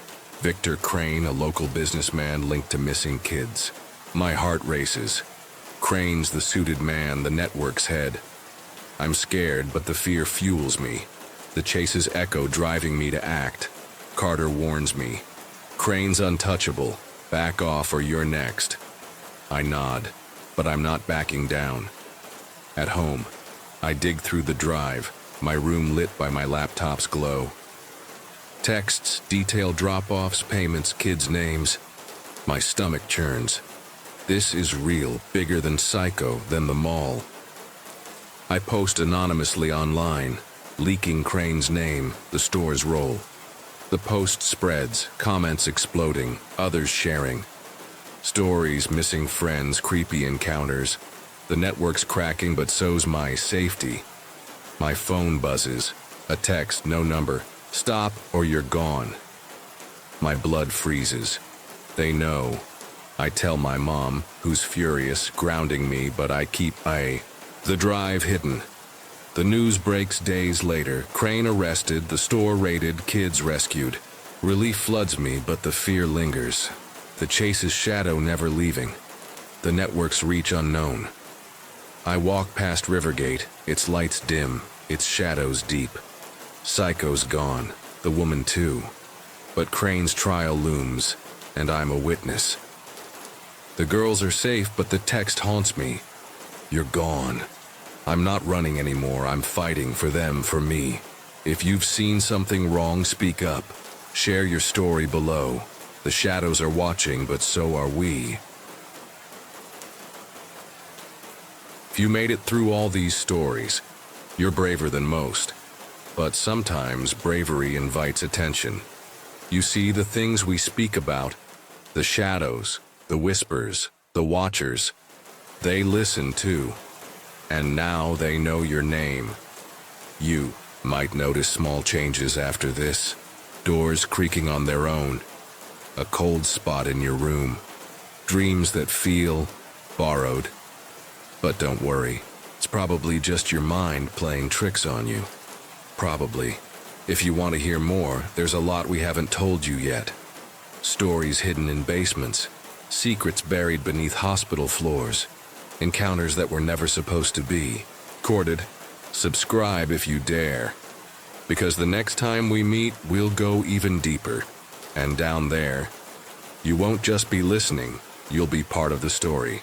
Victor Crane, a local businessman linked to missing kids. My heart races. Crane's the suited man, the network's head. I'm scared, but the fear fuels me. The chase's echo driving me to act. Carter warns me. Crane's untouchable. Back off or you're next. I nod, but I'm not backing down. At home, I dig through the drive, my room lit by my laptop's glow. Texts, detailed drop-offs, payments, kids' names. My stomach churns. This is real, bigger than Psycho, than the mall. I post anonymously online, leaking Crane's name, the store's role. The post spreads, comments exploding, others sharing. Stories, missing friends, creepy encounters. The network's cracking, but so's my safety. My phone buzzes. A text, no number. Stop or you're gone. My blood freezes. They know. I tell my mom, who's furious, grounding me, but I keep the drive hidden. The news breaks days later. Crane arrested, the store raided, kids rescued. Relief floods me, but the fear lingers. The chase's shadow never leaving. The network's reach unknown. I walk past Rivergate, its lights dim, its shadows deep. Psycho's gone, the woman too. But Crane's trial looms, and I'm a witness. The girls are safe, but the text haunts me. You're gone. I'm not running anymore, I'm fighting for them, for me. If you've seen something wrong, speak up. Share your story below. The shadows are watching, but so are we. If you made it through all these stories, you're braver than most. But sometimes bravery invites attention. You see, the things we speak about, the shadows, the whispers, the watchers, they listen too. And now they know your name. You might notice small changes after this. Doors creaking on their own. A cold spot in your room. Dreams that feel borrowed. But don't worry, it's probably just your mind playing tricks on you. Probably. If you want to hear more, there's a lot we haven't told you yet. Stories hidden in basements, secrets buried beneath hospital floors, encounters that were never supposed to be. Recorded. Subscribe if you dare. Because the next time we meet, we'll go even deeper. And down there, you won't just be listening, you'll be part of the story.